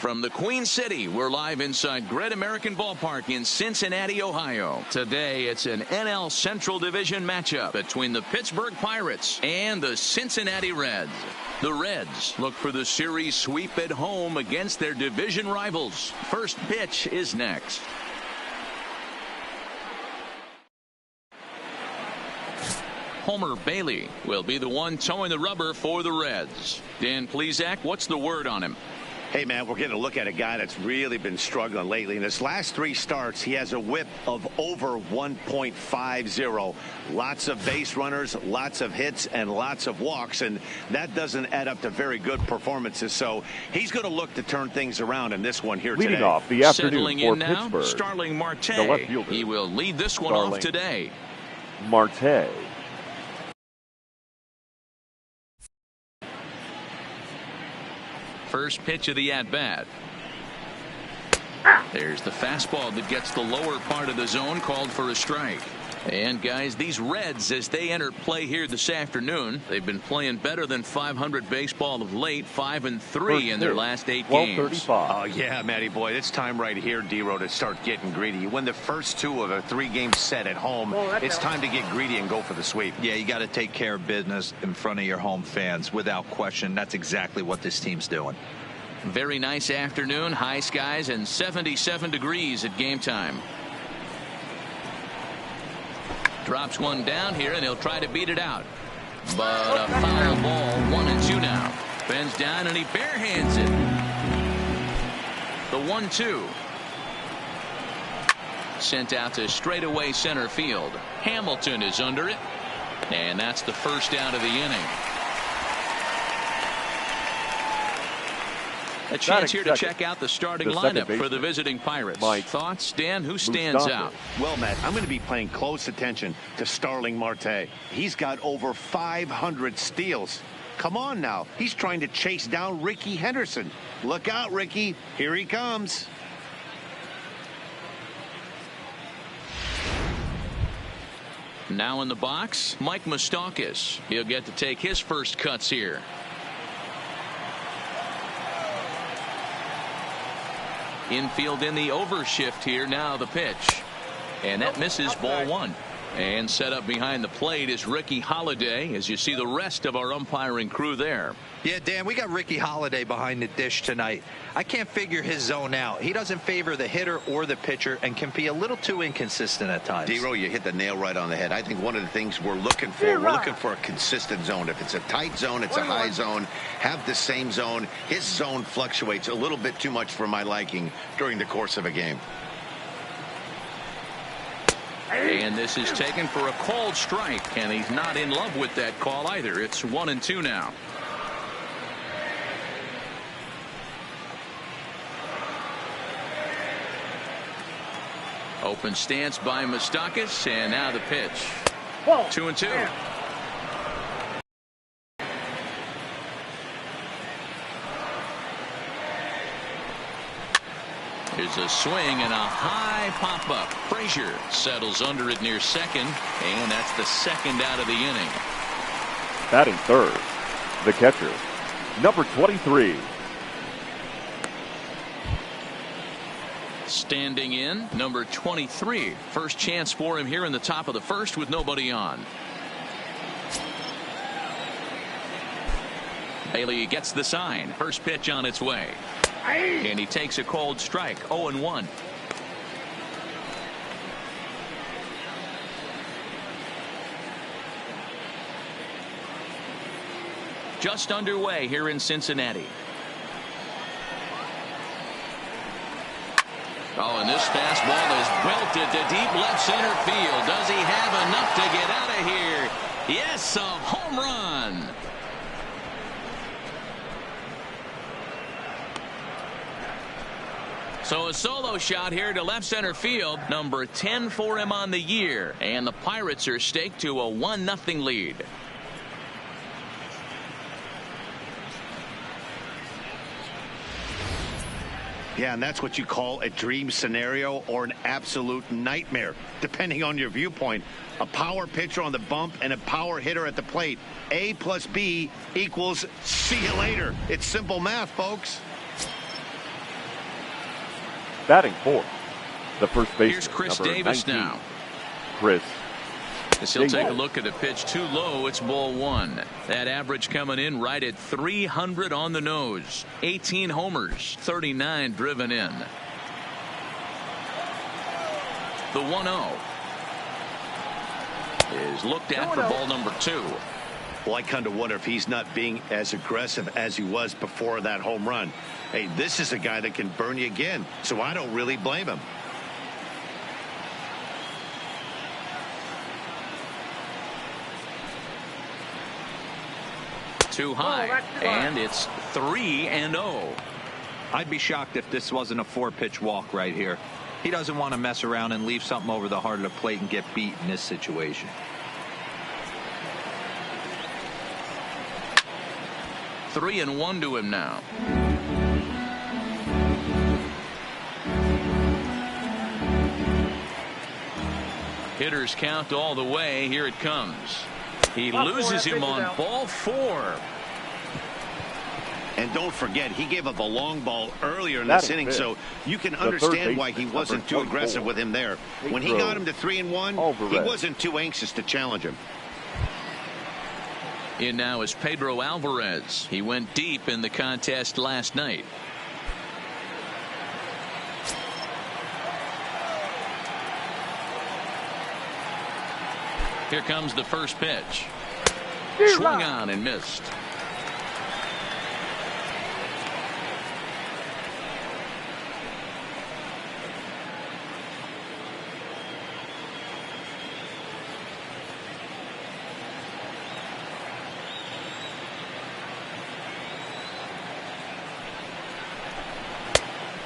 From the Queen City, we're live inside Great American Ballpark in Cincinnati, Ohio. Today, it's an NL Central Division matchup between the Pittsburgh Pirates and the Cincinnati Reds. The Reds look for the series sweep at home against their division rivals. First pitch is next. Homer Bailey will be the one towing the rubber for the Reds. Dan Plesac, what's the word on him? Hey, man, we're getting a look at a guy that's really been struggling lately. In his last 3 starts, he has a whip of over 1.50. Lots of base runners, lots of hits, and lots of walks, and that doesn't add up to very good performances. So he's going to look to turn things around in this one here today. Leading off the afternoon Settling for in now, Pittsburgh, Starling Marte. the left fielder. He will lead this one off today. Marte. First pitch of the at-bat. There's the fastball that gets the lower part of the zone, called for a strike. And guys, these Reds, as they enter play here this afternoon, they've been playing better than 500 baseball of late, 5-3 in their last 8 games. Oh yeah, Matty boy, it's time right here, D-Row, to start getting greedy. You win the first 2 of a 3-game set at home. It's time to get greedy and go for the sweep. Yeah, you got to take care of business in front of your home fans without question. That's exactly what this team's doing. Very nice afternoon, high skies and 77 degrees at game time. Drops one down here, and he'll try to beat it out. But a foul ball, 1-2 now. Bends down, and he barehands it. The 1-2. Sent out to straightaway center field. Hamilton is under it. And that's the first out of the inning. A chance here to check out the starting lineup for the visiting Pirates. Thoughts, Dan? Who stands out? Well, Matt, I'm going to be paying close attention to Starling Marte. He's got over 500 steals. Come on now. He's trying to chase down Ricky Henderson. Look out, Ricky. Here he comes. Now in the box, Mike Moustakas. He'll get to take his first cuts here. Infield in the overshift here. Now the pitch. And that misses, ball 1. And set up behind the plate is Ricky Holiday, as you see the rest of our umpiring crew there. Yeah, Dan, we got Ricky Holiday behind the dish tonight. I can't figure his zone out. He doesn't favor the hitter or the pitcher and can be a little too inconsistent at times. D-Row, you hit the nail right on the head. I think one of the things we're looking for, a consistent zone. If it's a tight zone, it's a high zone. Have the same zone. His zone fluctuates a little bit too much for my liking during the course of a game. And this is taken for a called strike, and he's not in love with that call either. It's 1-2 now. Open stance by Moustakas, and now the pitch. 2-2. Here's a swing and a high pop-up. Frazier settles under it near second, and that's the second out of the inning. Batting third, the catcher, number 23. Standing in, number 23. First chance for him here in the top of the first with nobody on. Bailey gets the sign. First pitch on its way. And he takes a cold strike. 0-1. Just underway here in Cincinnati. Oh, and this fastball is belted to deep left center field. Does he have enough to get out of here? Yes, a home run. So a solo shot here to left center field. Number 10 for him on the year. And the Pirates are staked to a 1-0 lead. Yeah, and that's what you call a dream scenario or an absolute nightmare, depending on your viewpoint. A power pitcher on the bump and a power hitter at the plate. A plus B equals see you later. It's simple math, folks. Batting fourth, the first baseman, Here's Chris number Davis 19. now. Chris. As he'll take a look at a pitch too low. It's ball one. That average coming in right at 300 on the nose. 18 homers, 39 driven in. The 1-0 is looked at for ball number two. Well, I kind of wonder if he's not being as aggressive as he was before that home run. Hey, this is a guy that can burn you again, so I don't really blame him. Too high, and it's 3-0. I'd be shocked if this wasn't a 4-pitch walk right here. He doesn't want to mess around and leave something over the heart of the plate and get beat in this situation. 3-1 to him now. Hitters count all the way. Here it comes. He loses him on ball four. And don't forget, he gave up a long ball earlier in this inning, so you can understand why he wasn't too aggressive with him there. When he got him to 3-1, he wasn't too anxious to challenge him. In now is Pedro Alvarez. He went deep in the contest last night. Here comes the first pitch. Swung on and missed.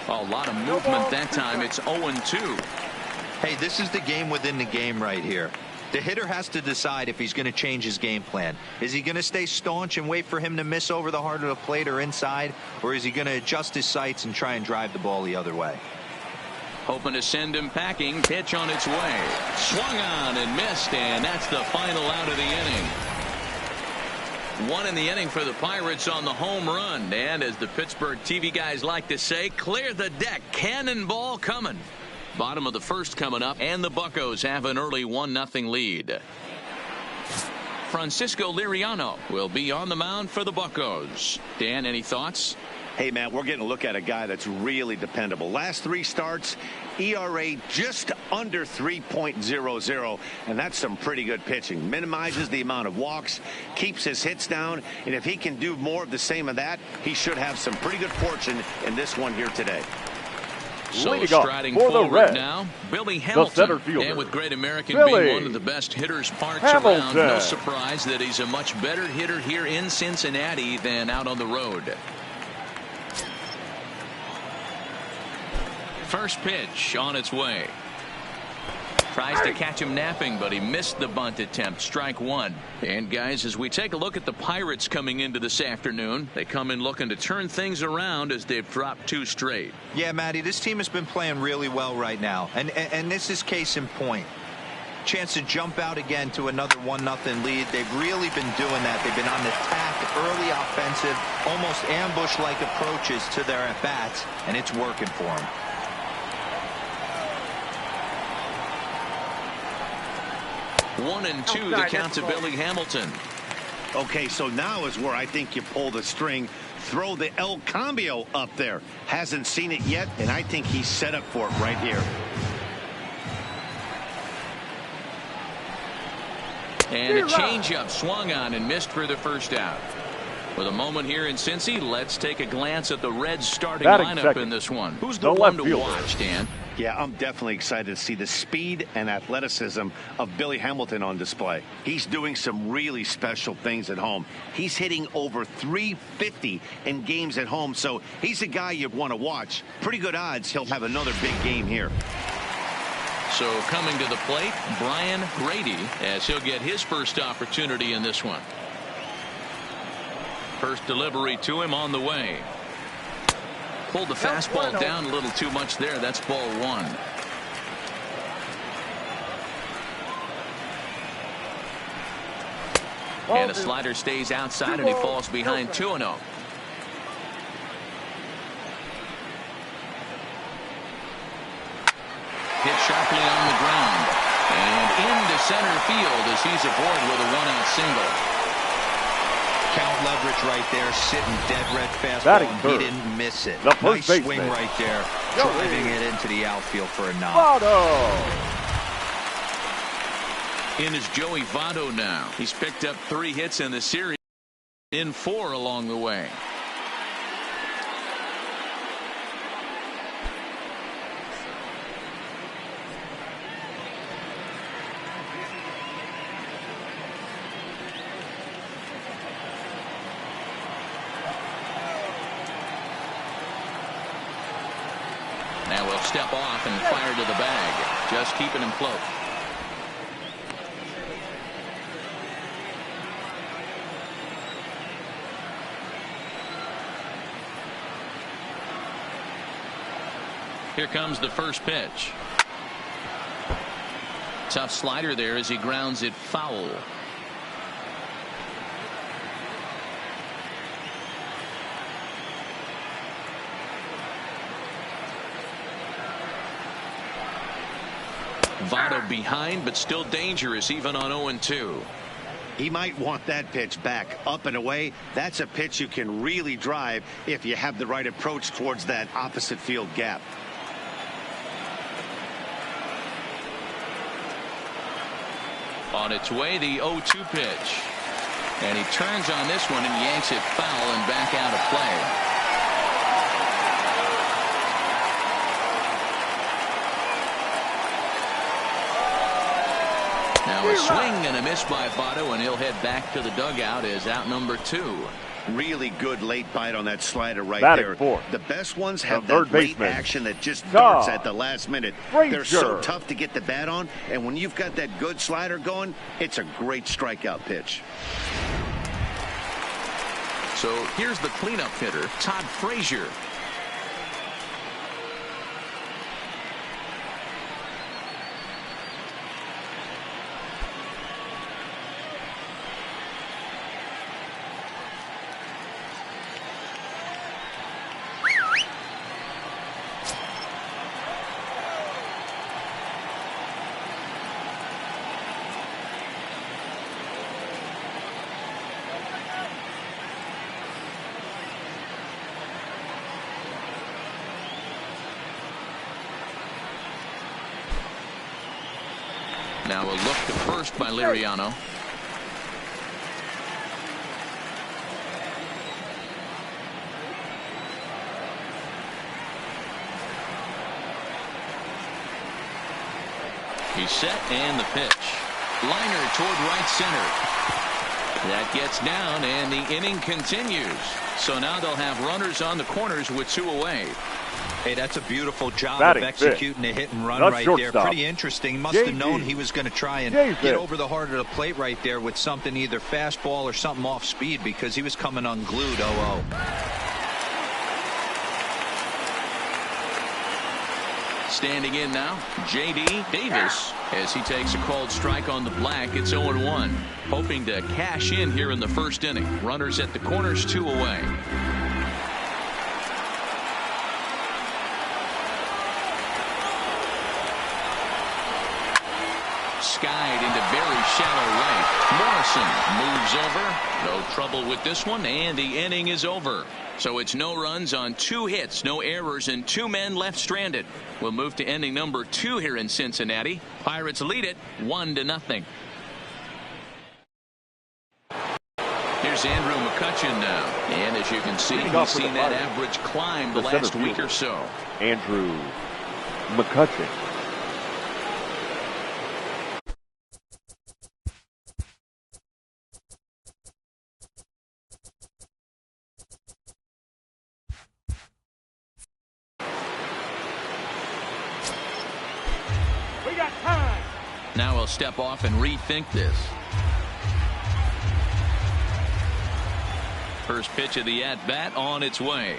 A lot of movement that time. It's 0-2. Hey, this is the game within the game right here. The hitter has to decide if he's going to change his game plan. Is he going to stay staunch and wait for him to miss over the heart of the plate or inside, or is he going to adjust his sights and try and drive the ball the other way? Hoping to send him packing. Pitch on its way. Swung on and missed, and that's the final out of the inning. One in the inning for the Pirates on the home run. And as the Pittsburgh TV guys like to say, clear the deck. Cannonball coming. Bottom of the first coming up, and the Buccos have an early 1-0 lead. Francisco Liriano will be on the mound for the Buccos. Dan, any thoughts? Hey, man, we're getting a look at a guy that's really dependable. Last 3 starts, ERA just under 3.00, and that's some pretty good pitching. Minimizes the amount of walks, keeps his hits down, and if he can do more of the same of that, he should have some pretty good fortune in this one here today. So striding forward now, Billy Hamilton, and with Great American being one of the best hitters parks around, no surprise that he's a much better hitter here in Cincinnati than out on the road. First pitch on its way. Tries to catch him napping, but he missed the bunt attempt. Strike one. And guys, as we take a look at the Pirates coming into this afternoon, they come in looking to turn things around as they've dropped 2 straight. Yeah, Matty, this team has been playing really well right now, and this is case in point. Chance to jump out again to another 1-0 lead. They've really been doing that. They've been on the attack, early offensive, almost ambush-like approaches to their at-bats, and it's working for them. 1-2 the count to Billy Hamilton. Okay, so now is where I think you pull the string. Throw the El Cambio up there. Hasn't seen it yet, and I think he's set up for it right here. And a changeup swung on and missed for the first out. With a moment here in Cincy, let's take a glance at the Reds starting lineup in this one. Who's the one to watch, Dan? Yeah, I'm definitely excited to see the speed and athleticism of Billy Hamilton on display. He's doing some really special things at home. He's hitting over 350 in games at home, so he's a guy you'd want to watch. Pretty good odds he'll have another big game here. So coming to the plate, Brian Grady, as he'll get his first opportunity in this one. First delivery to him on the way. Pulled the fastball down a little too much there. That's ball one. And the slider stays outside, and he falls behind 2-0. sharply on the ground. And into center field as he's aboard with a one-out single. Count leverage right there, sitting dead red fastball, and he didn't miss it. Nice swing right there, driving it into the outfield for a knock. In is Joey Votto now. He's picked up 3 hits in the series, in 4 along the way. Now we'll step off and fire to the bag, just keeping him close. Here comes the first pitch. Tough slider there as he grounds it foul. Votto behind, but still dangerous even on 0-2. He might want that pitch back, up and away. That's a pitch you can really drive if you have the right approach towards that opposite field gap. On its way, the 0-2 pitch. And he turns on this one and yanks it foul and back out of play. Now a swing and a miss by Votto, and he'll head back to the dugout as out number 2. Really good late bite on that slider right there. The best ones have that late action that just darts at the last minute. They're so tough to get the bat on, and when you've got that good slider going, it's a great strikeout pitch. So here's the cleanup hitter, Todd Frazier. Now a look to first by Liriano. He's set and the pitch. Liner toward right center. That gets down and the inning continues. So now they'll have runners on the corners with 2 away. Hey, that's a beautiful job of executing a hit and run right there. Pretty interesting. Must have known he was going to try and get over the heart of the plate right there with something, either fastball or something off speed, because he was coming unglued. 0-0. Standing in now, J.D. Davis, as he takes a called strike on the black. It's 0-1. Hoping to cash in here in the first inning. Runners at the corners, 2 away. Skied into very shallow right. Morrison moves over. No trouble with this one, and the inning is over. So it's no runs on 2 hits, no errors, and 2 men left stranded. We'll move to inning number 2 here in Cincinnati. Pirates lead it 1-0. Here's Andrew McCutchen now. And as you can see, he's seen that average climb the last week or so. Andrew McCutchen. Now he'll step off and rethink this. First pitch of the at-bat on its way.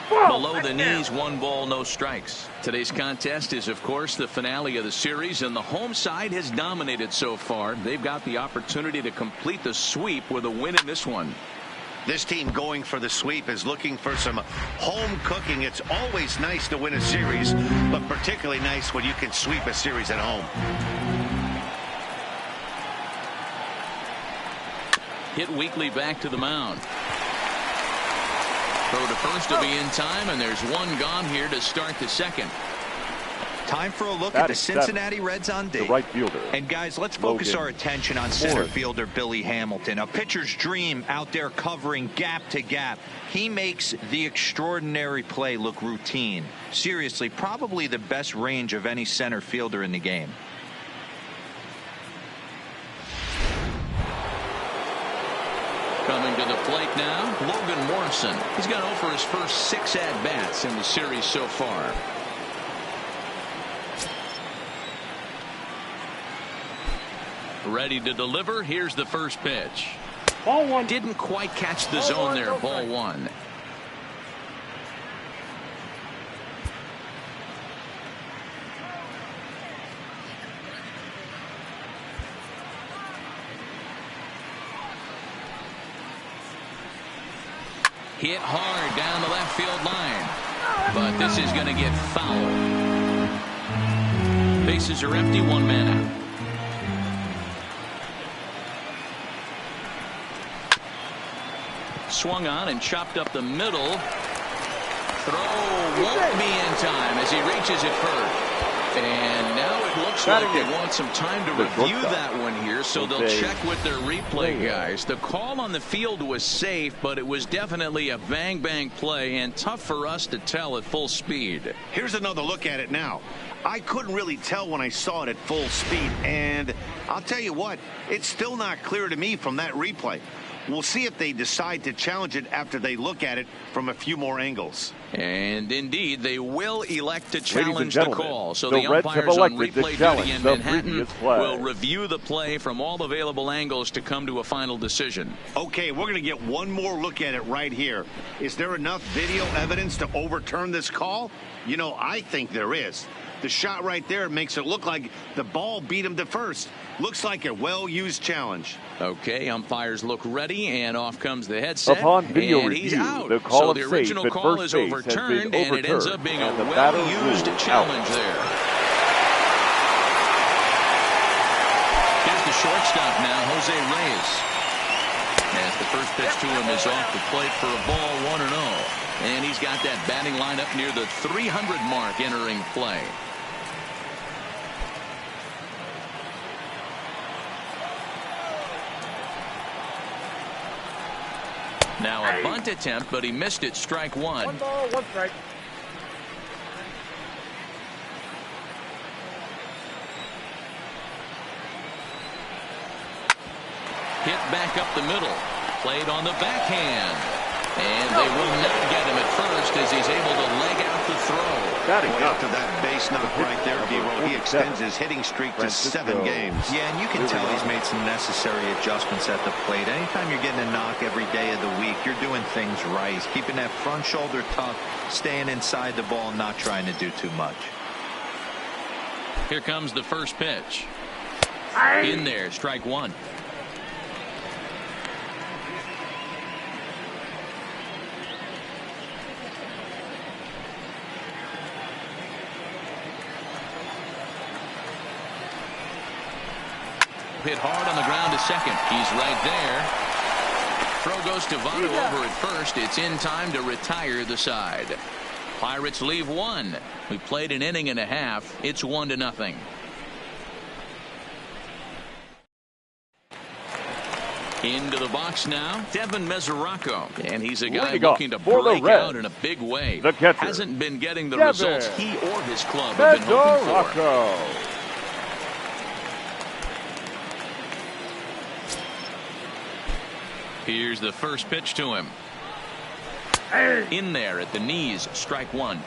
Below the knees, 1 ball, no strikes. Today's contest is, of course, the finale of the series, and the home side has dominated so far. They've got the opportunity to complete the sweep with a win in this one. This team going for the sweep is looking for some home cooking. It's always nice to win a series, but particularly nice when you can sweep a series at home. Hit weakly back to the mound. Throw to first to be in time, and there's one gone here to start the second. Time for a look at the Cincinnati Reds on D. The right fielder. And guys, let's focus our attention on center fielder Billy Hamilton, a pitcher's dream out there covering gap to gap. He makes the extraordinary play look routine. Seriously, probably the best range of any center fielder in the game. Coming to the plate now, Logan Morrison. He's got 0 for his first 6 at-bats in the series so far. Ready to deliver. Here's the first pitch. Ball one. Didn't quite catch the zone there. Ball one. Hit hard down the left field line, but this is going to get foul. Bases are empty, 1 man out. Swung on and chopped up the middle. Throw won't be in time as he reaches it first. And now it looks like they want some time to review that one here, so they'll check with their replay guys. The call on the field was safe, but it was definitely a bang-bang play and tough for us to tell at full speed. Here's another look at it now. I couldn't really tell when I saw it at full speed, and I'll tell you what, it's still not clear to me from that replay. We'll see if they decide to challenge it after they look at it from a few more angles. And indeed, they will elect to challenge the call. So the umpires on replay duty in Manhattan will review the play from all available angles to come to a final decision. Okay, we're going to get one more look at it right here. Is there enough video evidence to overturn this call? You know, I think there is. The shot right there makes it look like the ball beat him to first. Looks like a well-used challenge. Okay, umpires look ready, and off comes the headset. Upon video and review, he's out. the call so of the safe original at call first is base overturned, has been and it ends up being a and the well-used challenge out. there. Here's the shortstop now, Jose Reyes. As the first pitch to him is off the plate for a ball, 1-0. And he's got that batting lineup near the 300 mark entering play. Now a bunt attempt, but he missed it. Strike one. 1 ball, 1 strike. Hit back up the middle. Played on the backhand. And they will not get him at first as he's able to leg out the throw. After that base knock right there, D-Roll, he extends his hitting streak to 7 games. Yeah, and you can tell he's made some necessary adjustments at the plate. Anytime you're getting a knock every day of the week, you're doing things right. He's keeping that front shoulder tucked, staying inside the ball, not trying to do too much. Here comes the first pitch. In there, strike one. Hit hard on the ground to second. He's right there. Throw goes to Votto over at first. It's in time to retire the side. Pirates leave one. We played an inning and a half. It's 1-0. Into the box now, Devin Mesoraco. And he's a guy looking to break out in a big way. Hasn't been getting the results he or his club have been hoping for. Here's the first pitch to him. In there at the knees, strike one.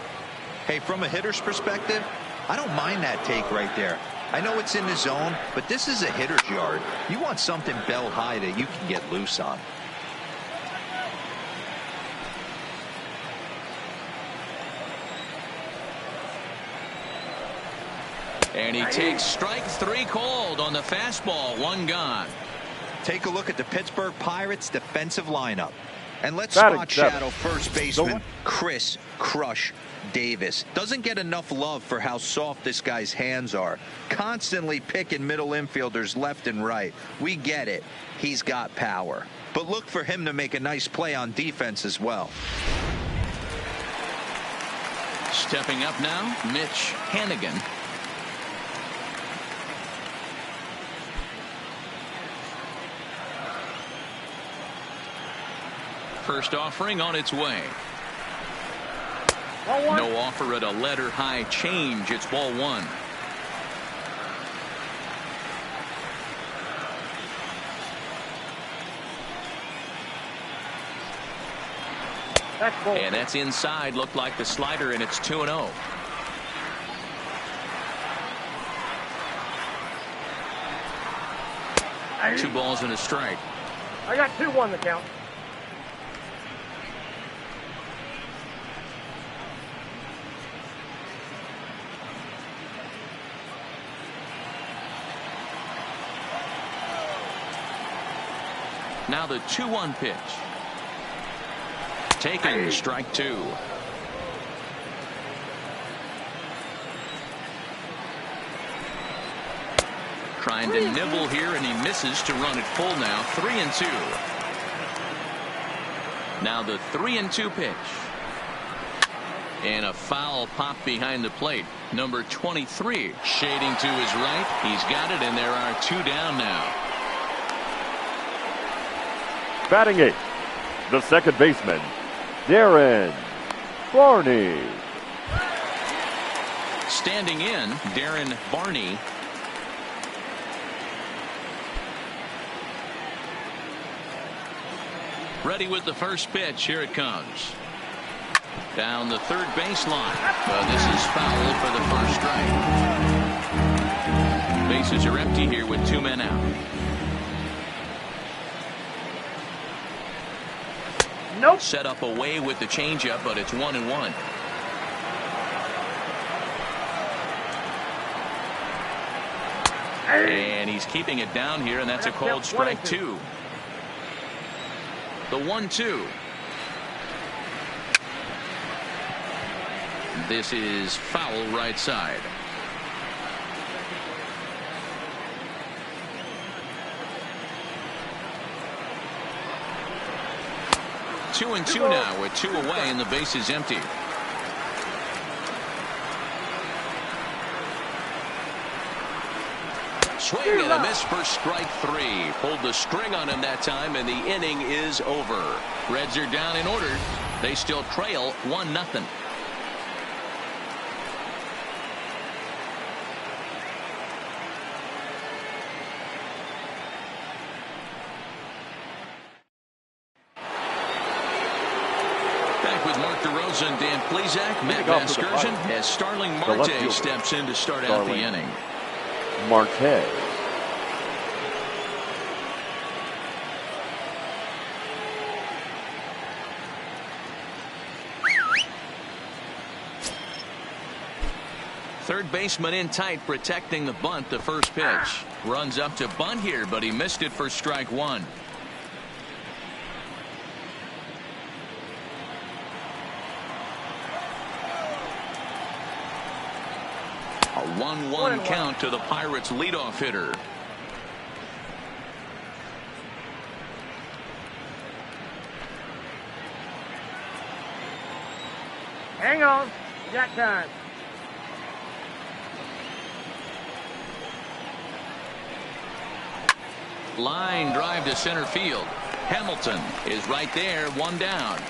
Hey, from a hitter's perspective, I don't mind that take right there. I know it's in the zone, but this is a hitter's yard. You want something bell high that you can get loose on. And he takes strike 3 called on the fastball. 1 gone. Take a look at the Pittsburgh Pirates defensive lineup. And let's Batting spot seven. shadow first baseman Chris Crush Davis. Doesn't get enough love for how soft this guy's hands are. Constantly picking middle infielders left and right. We get it. He's got power. But look for him to make a nice play on defense as well. Stepping up now, Mitch Hannigan. First offering on its way. No offer at a letter high change. It's ball one. And that's inside. Looked like the slider, and it's 2-0. Two balls and a strike. I got 2-1 the count. Now the 2-1 pitch. Taken, strike two. Trying to nibble here, and he misses to run it full now. 3-2. Now the 3-2 pitch. And a foul pop behind the plate. Number 23 shading to his right. He's got it, and there are two down now. Batting eighth, the second baseman, Darren Barney. Standing in, Darren Barney. Ready with the first pitch. Here it comes. Down the third baseline. This is foul for the first strike. Bases are empty here with two men out. Nope. Set up away with the changeup, but it's 1-1. And he's keeping it down here, and that's a called strike two. The 1-2. This is foul right side. Two and two now with two away, and the base is empty. Swing and a miss for strike three. Pulled the string on him that time, and the inning is over. Reds are down in order. They still trail 1-0. And Dan Plesac, Matt Vasgersian, as Starling Marte steps in to start out the inning. Marte. Third baseman in tight, protecting the bunt. The first pitch. Runs up to bunt here, but he missed it for strike one. A 1-1 count to the Pirates' leadoff hitter. Hang on. You got time. Line drive to center field. Hamilton is right there, one down.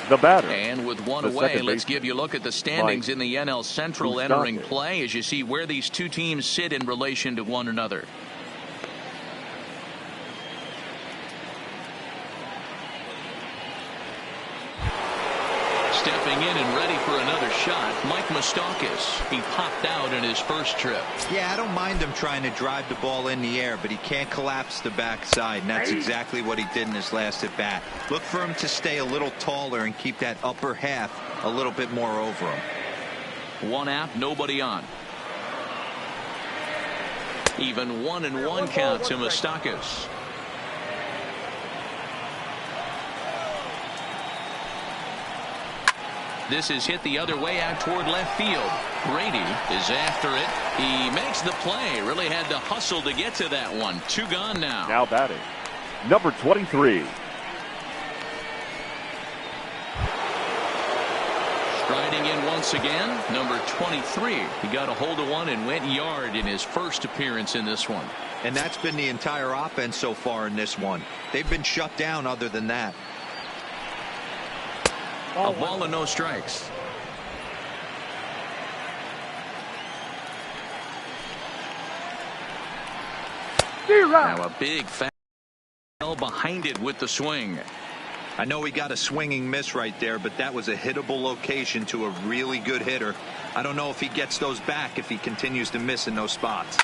The batter. And with one away, let's give you a look at the standings in the NL Central entering play as you see where these two teams sit in relation to one another. Stepping in and ready for another shot, Mike Moustakas. He popped out in his first trip. Yeah, I don't mind him trying to drive the ball in the air, but he can't collapse the backside, and that's exactly what he did in his last at bat. Look for him to stay a little taller and keep that upper half a little bit more over him. One out, nobody on. Even 1-1 count to Moustakas. This is hit the other way out toward left field. Brady is after it. He makes the play. Really had to hustle to get to that one. 2 gone now. Now batting, number 23. Striding in once again, number 23. He got a hold of one and went yard in his first appearance in this one. And that's been the entire offense so far in this one. They've been shut down other than that. A ball and no strikes. Now a big foul behind it with the swing. I know he got a swinging miss right there, but that was a hittable location to a really good hitter. I don't know if he gets those back if he continues to miss in those spots.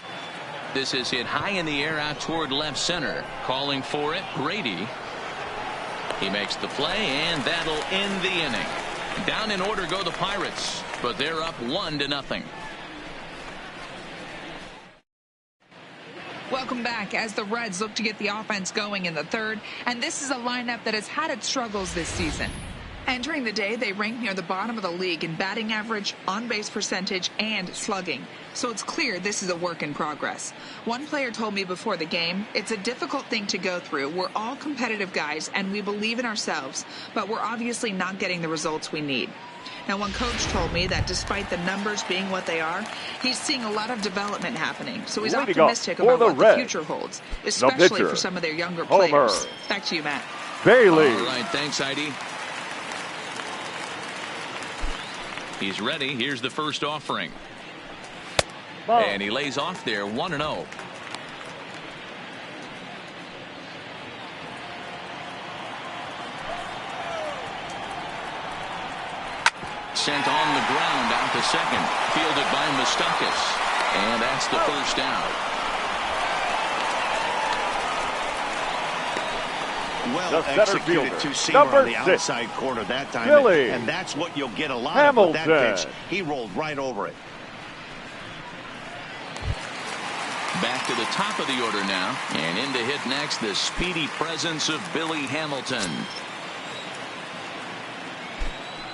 This is hit high in the air out toward left center. Calling for it, Brady. He makes the play, and that'll end the inning. Down in order go the Pirates, but they're up 1-0. Welcome back as the Reds look to get the offense going in the third, and this is a lineup that has had its struggles this season. Entering the day, they rank near the bottom of the league in batting average, on-base percentage, and slugging. So it's clear this is a work in progress. One player told me before the game, it's a difficult thing to go through. We're all competitive guys, and we believe in ourselves, but we're obviously not getting the results we need. Now, one coach told me that despite the numbers being what they are, he's seeing a lot of development happening. So he's optimistic about what the future holds, especially for some of their younger players. Back to you, Matt. Bailey. All right, thanks, Heidi. He's ready. Here's the first offering. And he lays off there 1-0. Sent on the ground out to second. Fielded by Moustakas. And that's the first out. Well executed two-seamer on the outside corner that time. And that's what you'll get a lot of with that pitch. He rolled right over it. Back to the top of the order now. And in to hit next, the speedy presence of Billy Hamilton.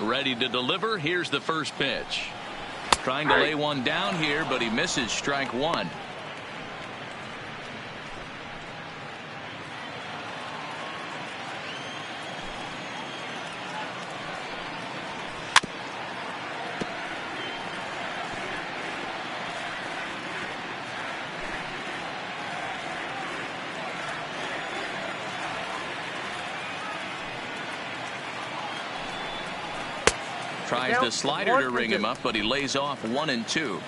Ready to deliver. Here's the first pitch. Trying to lay one down here, but he misses strike one. Tries the slider to ring him up, but he lays off 1-2.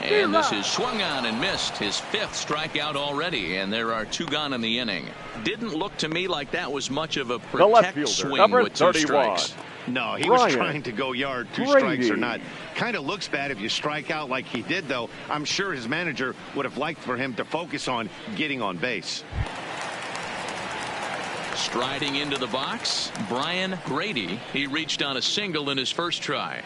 And this is swung on and missed. His 5th strikeout already, and there are 2 gone in the inning. Didn't look to me like that was much of a protect swing with 2 strikes. No, he was trying to go yard. 2 strikes or not. Kind of looks bad if you strike out like he did, though. I'm sure his manager would have liked for him to focus on getting on base. Striding into the box, Brian Grady. He reached on a single in his first try.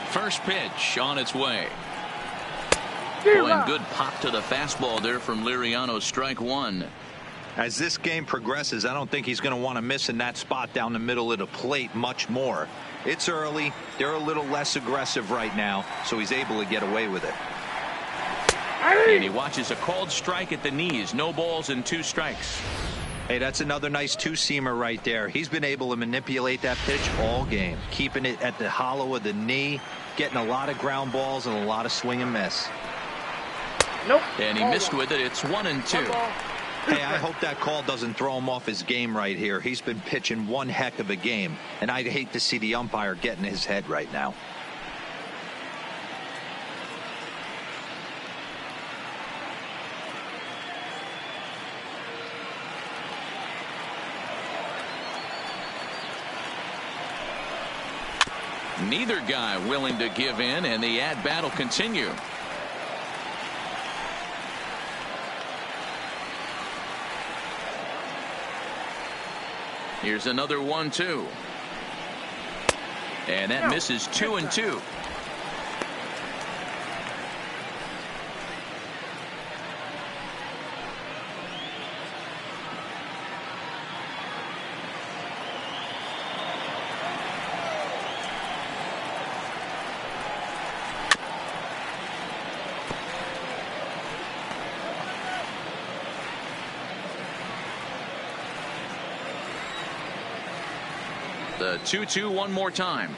First pitch on its way. And good pop to the fastball there from Liriano. Strike one. As this game progresses, I don't think he's going to want to miss in that spot down the middle of the plate much more. It's early. They're a little less aggressive right now, so he's able to get away with it. And he watches a called strike at the knees. No balls and 2 strikes. Hey, that's another nice 2-seamer right there. He's been able to manipulate that pitch all game, keeping it at the hollow of the knee, getting a lot of ground balls and a lot of swing and miss. And he missed with it. It's 1-2. Hey, I hope that call doesn't throw him off his game right here. He's been pitching one heck of a game, and I'd hate to see the umpire get in his head right now. Neither guy willing to give in, and the at-bat will continue. Here's another 1-2. And that misses 2-2. The 2-2 one more time.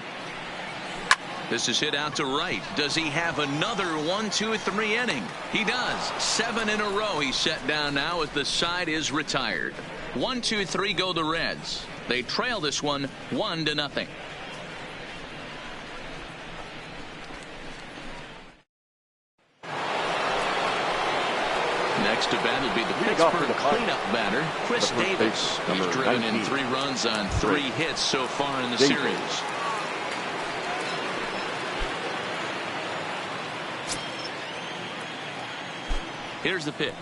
This is hit out to right. Does he have another 1-2-3 inning? He does. 7 in a row he's set down now as the side is retired. 1-2-3 go the Reds. They trail this one 1-0. Next to bat will be the Pittsburgh cleanup batter, Chris Davis. He's driven in 3 runs on 3 hits so far in the series. Here's the pitch.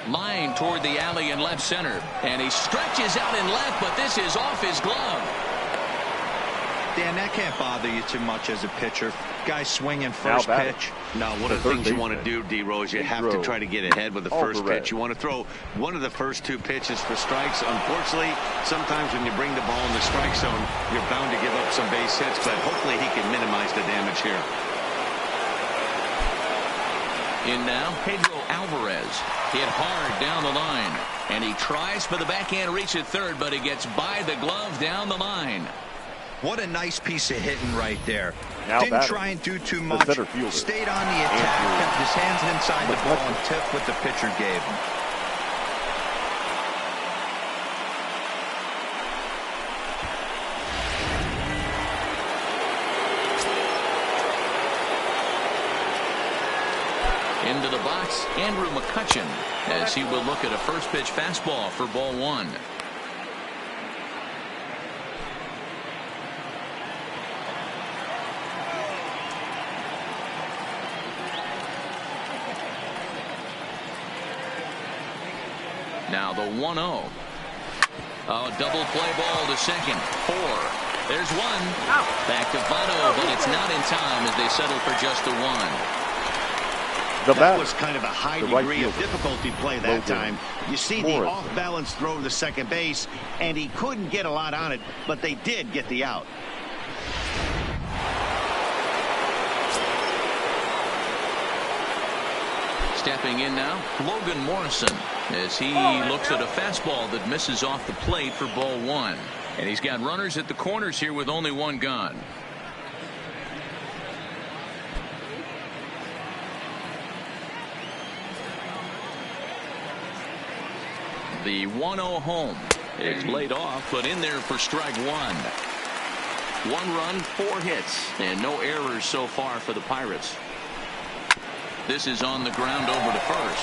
Line toward the alley in left center. And he stretches out in left, but this is off his glove. Dan, that can't bother you too much as a pitcher. Guy swinging first pitch. No, one of the things you want to do, D-Rose, you have to try to get ahead with the first pitch. You want to throw one of the first 2 pitches for strikes. Unfortunately, sometimes when you bring the ball in the strike zone, you're bound to give up some base hits, but hopefully he can minimize the damage here. In now, Pedro Alvarez. Hit hard down the line. And he tries for the backhand reach at third, but he gets by the glove down the line. What a nice piece of hitting right there. Now Didn't try and do too much. Stayed on the attack, kept his hands inside the ball, and tipped what the pitcher gave him. Into the box, Andrew McCutchen, as he will look at a first pitch fastball for ball 1. Now the 1-0. Oh, double play ball to second. 4. There's 1. Back to Votto, but it's not in time as they settle for just the 1. That was kind of a high degree of difficulty play that time. You see the off-balance throw to second base, and he couldn't get a lot on it, but they did get the out. Stepping in now, Logan Morrison, as he looks at a fastball that misses off the plate for ball 1. And he's got runners at the corners here with only 1 gone. The 1-0 home is laid off, but in there for strike 1. 1 run, 4 hits, and no errors so far for the Pirates. This is on the ground over to first.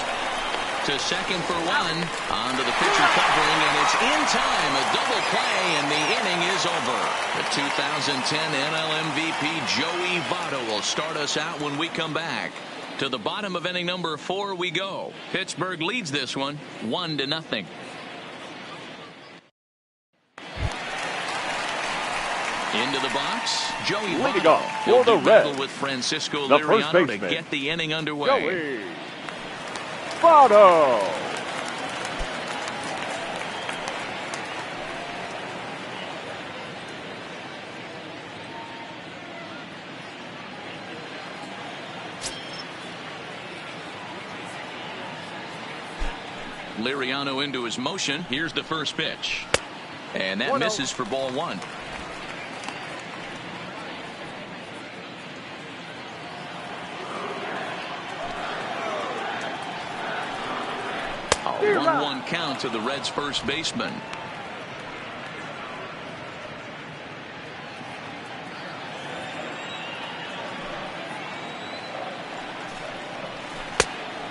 To second for 1. On to the pitcher covering, and it's in time. A double play, and the inning is over. The 2010 NL MVP Joey Votto will start us out when we come back. To the bottom of inning number 4 we go. Pittsburgh leads this one 1-0. Into the box, Joey Votto. He'll do battle with Francisco Liriano to get the inning underway. Joey Votto. Liriano into his motion. Here's the first pitch. And that misses for ball 1. A 1-1 count to the Reds' first baseman.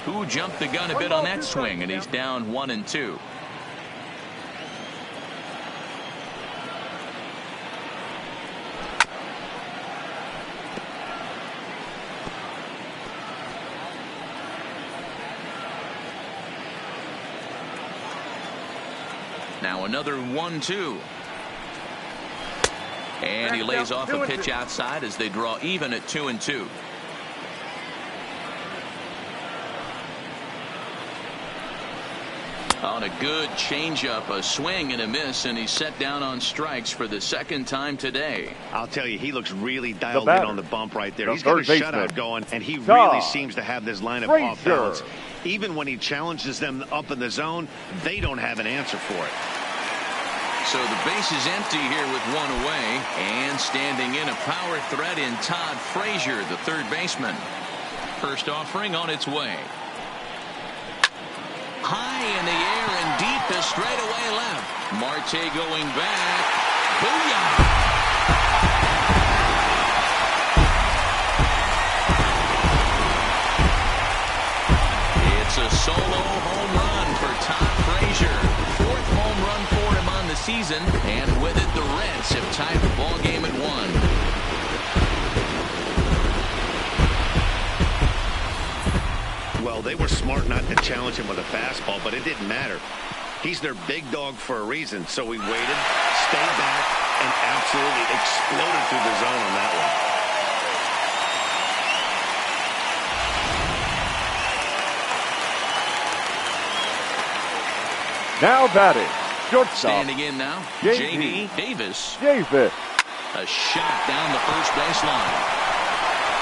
Who jumped the gun a bit on that swing, and he's down 1-2. Now another 1-2. And he lays off a pitch outside as they draw even at 2-2. On a good changeup, a swing and a miss, and he's set down on strikes for the second time today. I'll tell you, he looks really dialed in on the bump right there. He's got a shutout going, and he really seems to have this lineup off balance. Even when he challenges them up in the zone, they don't have an answer for it. So the base is empty here with one away. And standing in a power threat in Todd Frazier, the third baseman. First offering on its way. High in the air and deep to straightaway left. Marte going back. Booyah! It's a solo home run for Todd Frazier. Fourth home run for him on the season. And with it, the Reds have tied the ball game at 1. Well, they were smart not to challenge him with a fastball, but it didn't matter. He's their big dog for a reason, so he waited, stayed back, and absolutely exploded through the zone on that one. Now batting, shortstop. Standing in now, J.D. Davis. A shot down the first baseline.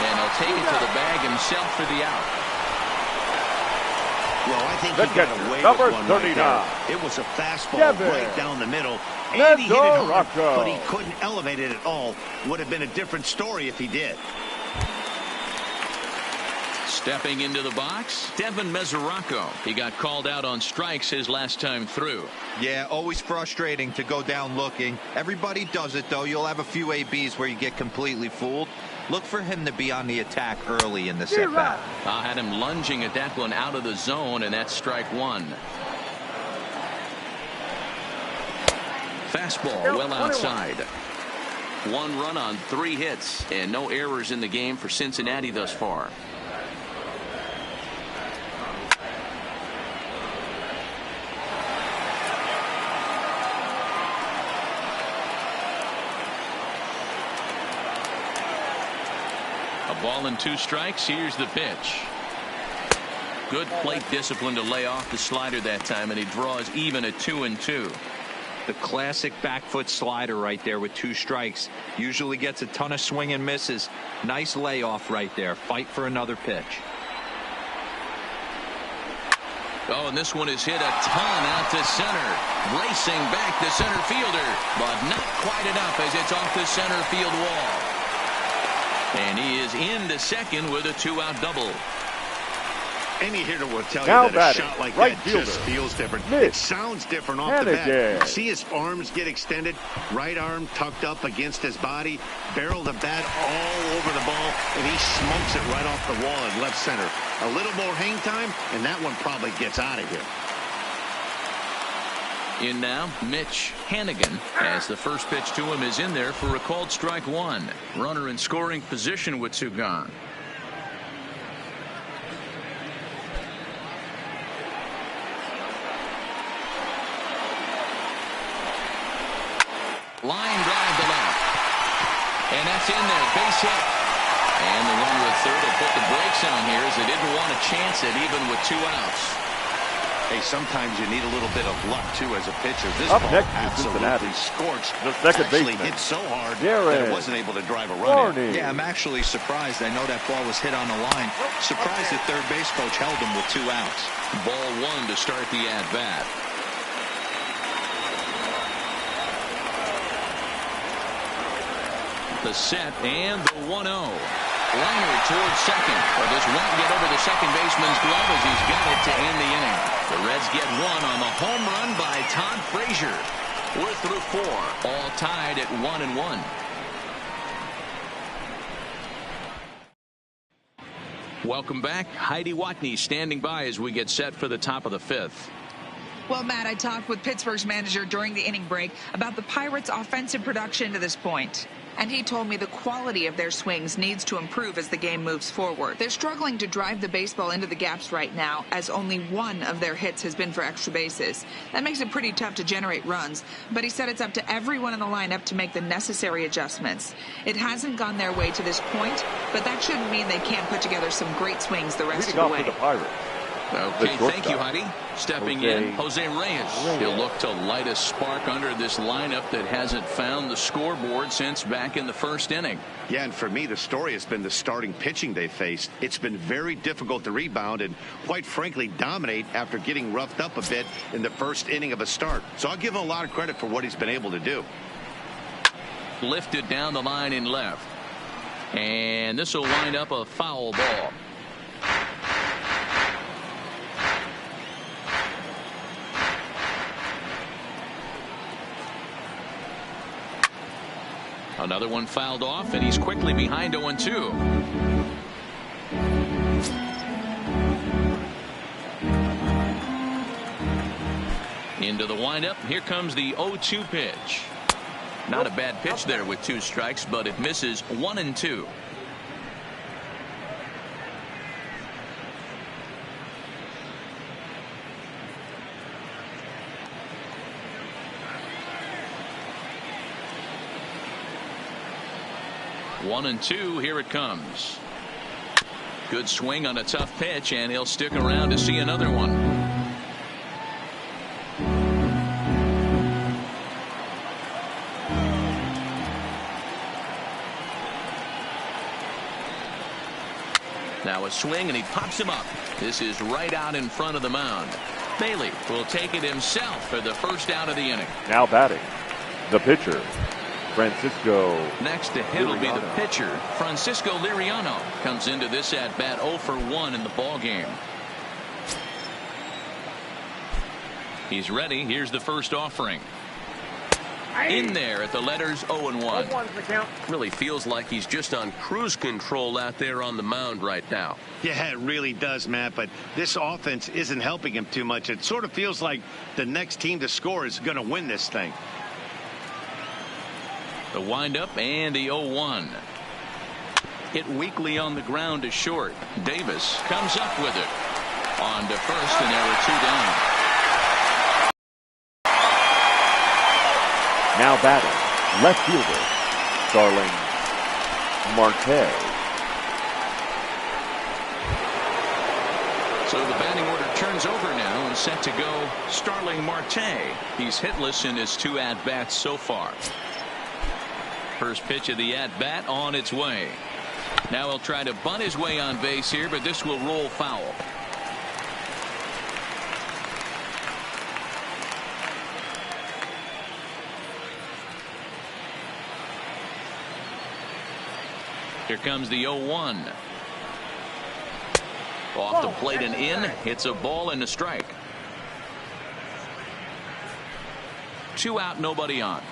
And he'll take it to the bag himself for the out. Well, I think he got away with one right there. It was a fastball right down the middle. And he hit it hard, but he couldn't elevate it at all. Would have been a different story if he did. Stepping into the box, Devin Mesoraco. He got called out on strikes his last time through. Yeah, always frustrating to go down looking. Everybody does it, though. You'll have a few ABs where you get completely fooled. Look for him to be on the attack early in the at-bat. I had him lunging at that one out of the zone, and that's strike one. Fastball well outside. One run on 3 hits, and no errors in the game for Cincinnati thus far. A ball and 2 strikes. Here's the pitch. Good plate discipline to lay off the slider that time, and he draws even at 2-2. The classic back foot slider right there with 2 strikes. Usually gets a ton of swing and misses. Nice layoff right there. Fight for another pitch. Oh, and this one is hit a ton out to center. Racing back the center fielder, but not quite enough as it's off the center field wall. And he is into second with a 2-out double. Any hitter will tell now you that a shot like that just feels different. It sounds different off the bat. See his arms get extended, right arm tucked up against his body, barrel the bat all over the ball, and he smokes it right off the wall in left center. A little more hang time, and that one probably gets out of here. In now, Mitch Hannigan, as the first pitch to him is in there for a called strike 1. Runner in scoring position with 2 gone. Line drive to left. And that's in there. Base hit. And the runner at third will put the brakes on here as they didn't want to chance it even with 2 outs. Hey, sometimes you need a little bit of luck, too, as a pitcher. This Up ball next absolutely scorched. The second actually baseman hit so hard that it wasn't able to drive a run in. Yeah, I'm actually surprised. I know that ball was hit on the line. Surprised the third base coach held him with 2 outs. Ball 1 to start the at-bat. The set and the 1-0. Liner towards second, but this won't get over the second baseman's glove as he's got it to end the inning. The Reds get 1 on the home run by Todd Frazier. We're through 4, all tied at 1-1. Welcome back. Heidi Watney standing by as we get set for the top of the 5th. Well, Matt, I talked with Pittsburgh's manager during the inning break about the Pirates' offensive production to this point. And he told me the quality of their swings needs to improve as the game moves forward. They're struggling to drive the baseball into the gaps right now, as only 1 of their hits has been for extra bases. That makes it pretty tough to generate runs, but he said it's up to everyone in the lineup to make the necessary adjustments. It hasn't gone their way to this point, but that shouldn't mean they can't put together some great swings the rest of the way. The Pirates, Okay, thank you, Heidi. Stepping in, Jose Reyes. He'll look to light a spark under this lineup that hasn't found the scoreboard since back in the first inning. Yeah, and for me, the story has been the starting pitching they faced. It's been very difficult to rebound and, quite frankly, dominate after getting roughed up a bit in the first inning of a start. So I'll give him a lot of credit for what he's been able to do. Lifted down the line in left. And this will wind up a foul ball. Another one fouled off, and he's quickly behind 0-2. Into the windup. Here comes the 0-2 pitch. Not a bad pitch there with 2 strikes, but it misses 1-2. One and two. Here it comes. Good swing on a tough pitch, and he'll stick around to see another one. Now a swing, and he pops him up. This is right out in front of the mound. Bailey will take it himself for the first out of the inning. Now batting, the pitcher, Francisco. Next to hit will be the pitcher, Francisco Liriano. Comes into this at bat 0 for 1 in the ball game. He's ready. Here's the first offering. In there at the letters 0-1. Really feels like he's just on cruise control out there on the mound right now. Yeah, it really does, Matt, but this offense isn't helping him too much. It sort of feels like the next team to score is going to win this thing. The windup and the 0-1. Hit weakly on the ground to short. Davis comes up with it. On to first, and there are 2 down. Now batting, left fielder, Starling Marte. So the batting order turns over now and set to go Starling Marte. He's hitless in his 2 at-bats so far. First pitch of the at-bat on its way. Now he'll try to bunt his way on base here, but this will roll foul. Here comes the 0-1. Off the plate and in. It's a ball and a strike. 2 out, nobody on.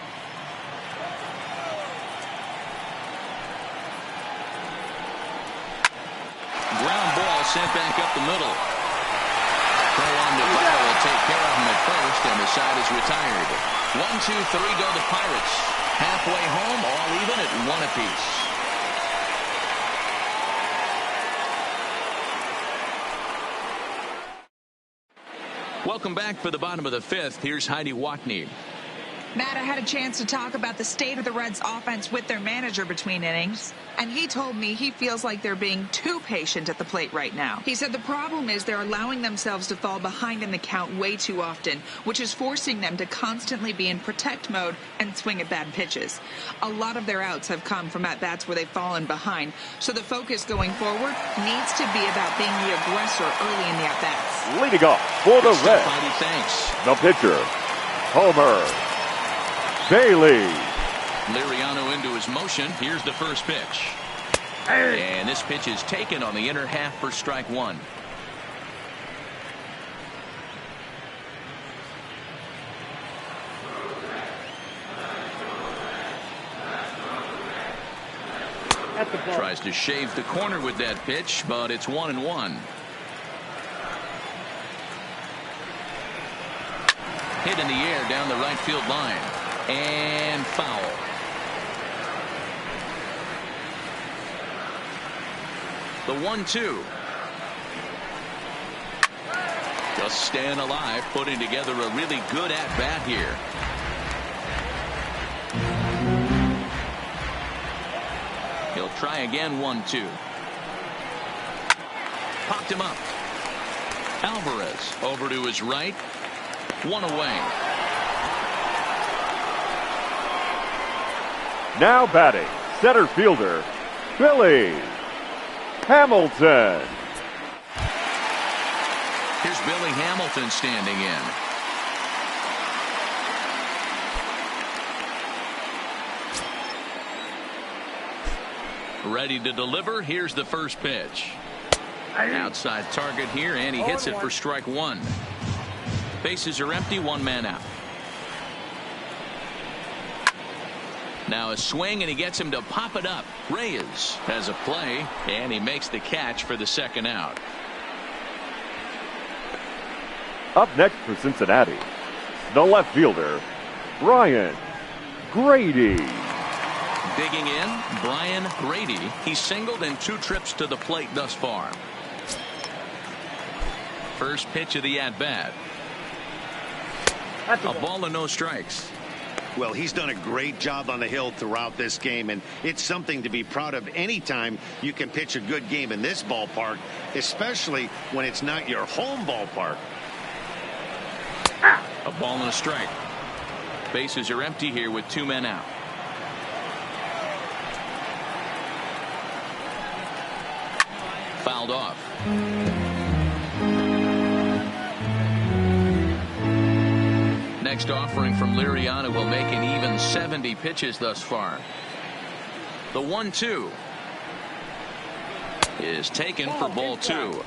Ground ball sent back up the middle. Throw on to Butler will take care of him at first, and the side is retired. 1, 2, 3 go the Pirates. Halfway home, all even at 1 apiece. Welcome back for the bottom of the 5th. Here's Heidi Watney. Matt, I had a chance to talk about the state of the Reds offense with their manager between innings, and he told me he feels like they're being too patient at the plate right now. He said the problem is they're allowing themselves to fall behind in the count way too often, which is forcing them to constantly be in protect mode and swing at bad pitches. A lot of their outs have come from at-bats where they've fallen behind, so the focus going forward needs to be about being the aggressor early in the at-bats. Leading off for the Reds, Heidi, thanks. the pitcher, Homer Bailey. Liriano into his motion. Here's the first pitch. And this pitch is taken on the inner half for strike 1. Tries to shave the corner with that pitch, but it's 1-1. Hit in the air down the right field line. And foul. The 1-2. Just staying alive, putting together a really good at-bat here. He'll try again. 1-2. Popped him up. Alvarez over to his right. One away. Now batting, center fielder, Billy Hamilton. Here's Billy Hamilton standing in. Ready to deliver. Here's the first pitch. Outside target here, and he hits it for strike one. Bases are empty, one man out. Now a swing, and he gets him to pop it up. Reyes has a play, and he makes the catch for the second out. Up next for Cincinnati, the left fielder, Brian Grady. Digging in, Brian Grady. He's singled in 2 trips to the plate thus far. First pitch of the at-bat. A ball and no strikes. Well, he's done a great job on the hill throughout this game, and it's something to be proud of anytime you can pitch a good game in this ballpark, especially when it's not your home ballpark. A ball and a strike. Bases are empty here with 2 men out. Fouled off. Next offering from Liriano will make an even 70 pitches thus far. The 1-2 is taken for ball 2.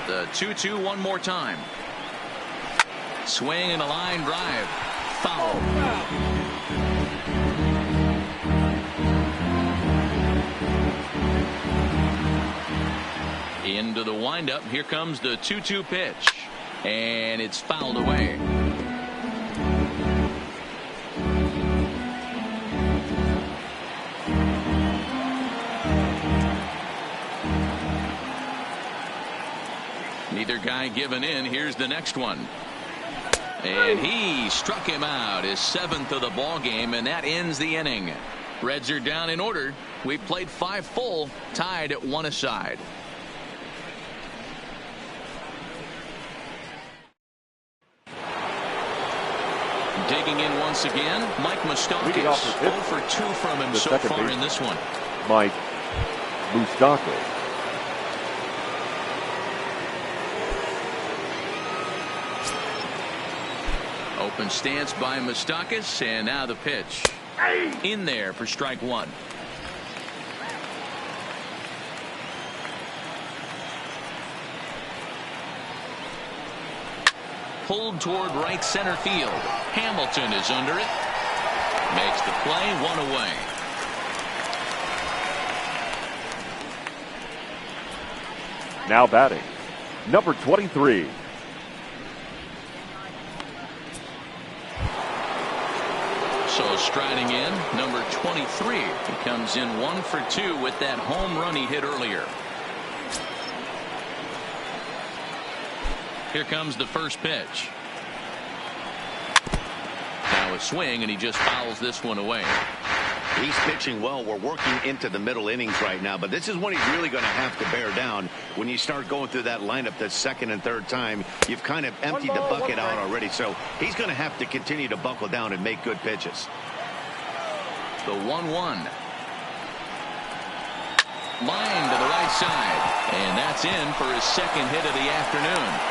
The 2-2 one more time. Swing and a line drive. Foul. Into the windup. Here comes the 2-2 pitch. And it's fouled away. Neither guy giving in. Here's the next one. And he struck him out, his 7th of the ball game, and that ends the inning. Reds are down in order. We played 5 full, tied at 1 aside. Digging in once again, Mike Moustakas. 0 for 2 from him so far in this one. Mike Moustakas. Open stance by Moustakas, and now the pitch. In there for strike 1. Pulled toward right center field. Hamilton is under it. Makes the play, 1 away. Now batting, number 23. So striding in, number 23. He comes in 1 for 2 with that home run he hit earlier. Here comes the first pitch. Now a swing, and he just fouls this one away. He's pitching well. We're working into the middle innings right now, but this is when he's really going to have to bear down. When you start going through that lineup that second and third time, you've kind of emptied the bucket out already, so he's going to have to continue to buckle down and make good pitches. The 1-1. Line to the right side, and that's in for his second hit of the afternoon.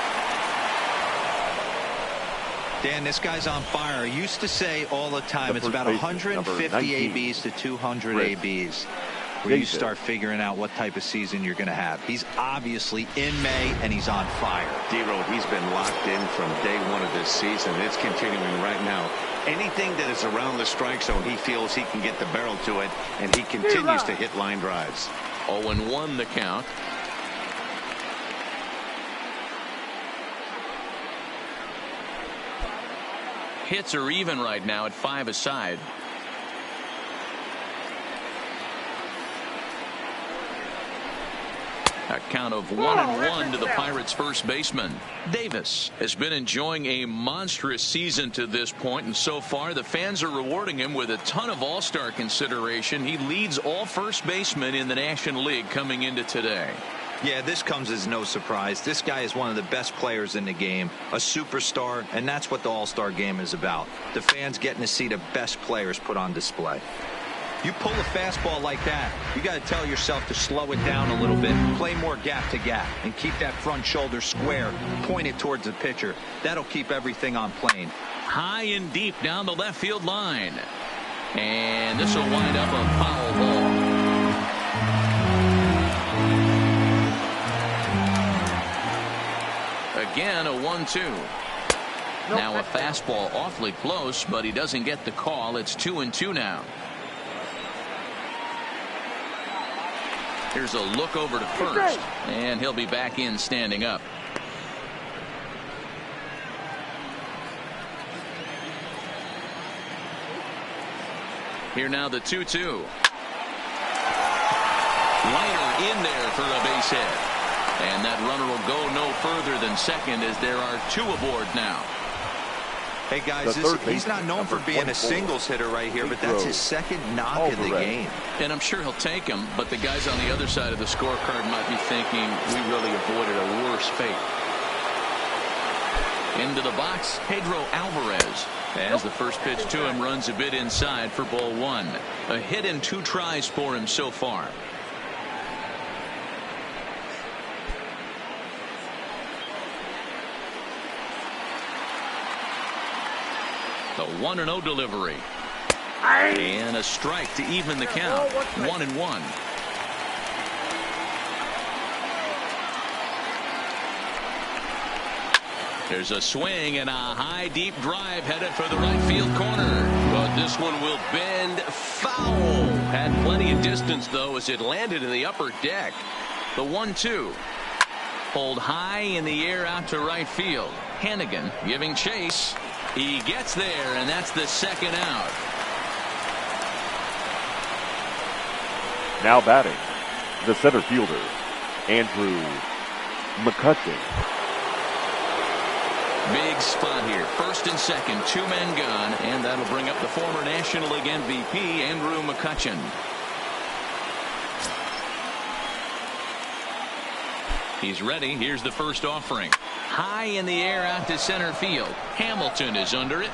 Dan, this guy's on fire. I used to say all the time, it's about 150 ABs to 200 ABs where you start figuring out what type of season you're going to have. He's obviously in May, and he's on fire. D-Road, he's been locked in from day 1 of this season. It's continuing right now. Anything that is around the strike zone, he feels he can get the barrel to it, and he continues to hit line drives. 0-1 the count. Hits are even right now at 5 aside. A count of 1-1 to the Pirates' first baseman. Davis has been enjoying a monstrous season to this point, and so far the fans are rewarding him with a ton of all-star consideration. He leads all first basemen in the National League coming into today. Yeah, this comes as no surprise. This guy is one of the best players in the game, a superstar, and that's what the All-Star game is about. The fans getting to see the best players put on display. You pull a fastball like that, you got to tell yourself to slow it down a little bit, play more gap to gap, and keep that front shoulder square, pointed towards the pitcher. That'll keep everything on plane. High and deep down the left field line. And this will wind up a foul ball. Again, a 1-2. Now a fastball awfully close, but he doesn't get the call. It's 2-2 now. Here's a look over to first, and he'll be back in standing up. Here now the 2-2. Liner in there for a base hit. And that runner will go no further than second as there are two aboard now. Hey guys, he's not known for being a singles hitter right here, but that's his second knock of the game. And I'm sure he'll take him, but the guys on the other side of the scorecard might be thinking we really avoided a worse fate. Into the box, Pedro Alvarez. As the first pitch to him runs a bit inside for ball one. A hit and 2 tries for him so far. The 1-0 delivery. And a strike to even the count. 1-1. There's a swing and a high deep drive headed for the right field corner. But this one will bend foul. Had plenty of distance though as it landed in the upper deck. The 1-2. Pulled high in the air out to right field. Hannigan giving chase. He gets there, and that's the second out. Now batting, the center fielder, Andrew McCutcheon. Big spot here. First and second, 2 men gone, and that'll bring up the former National League MVP, Andrew McCutcheon. He's ready. Here's the first offering. High in the air out to center field. Hamilton is under it.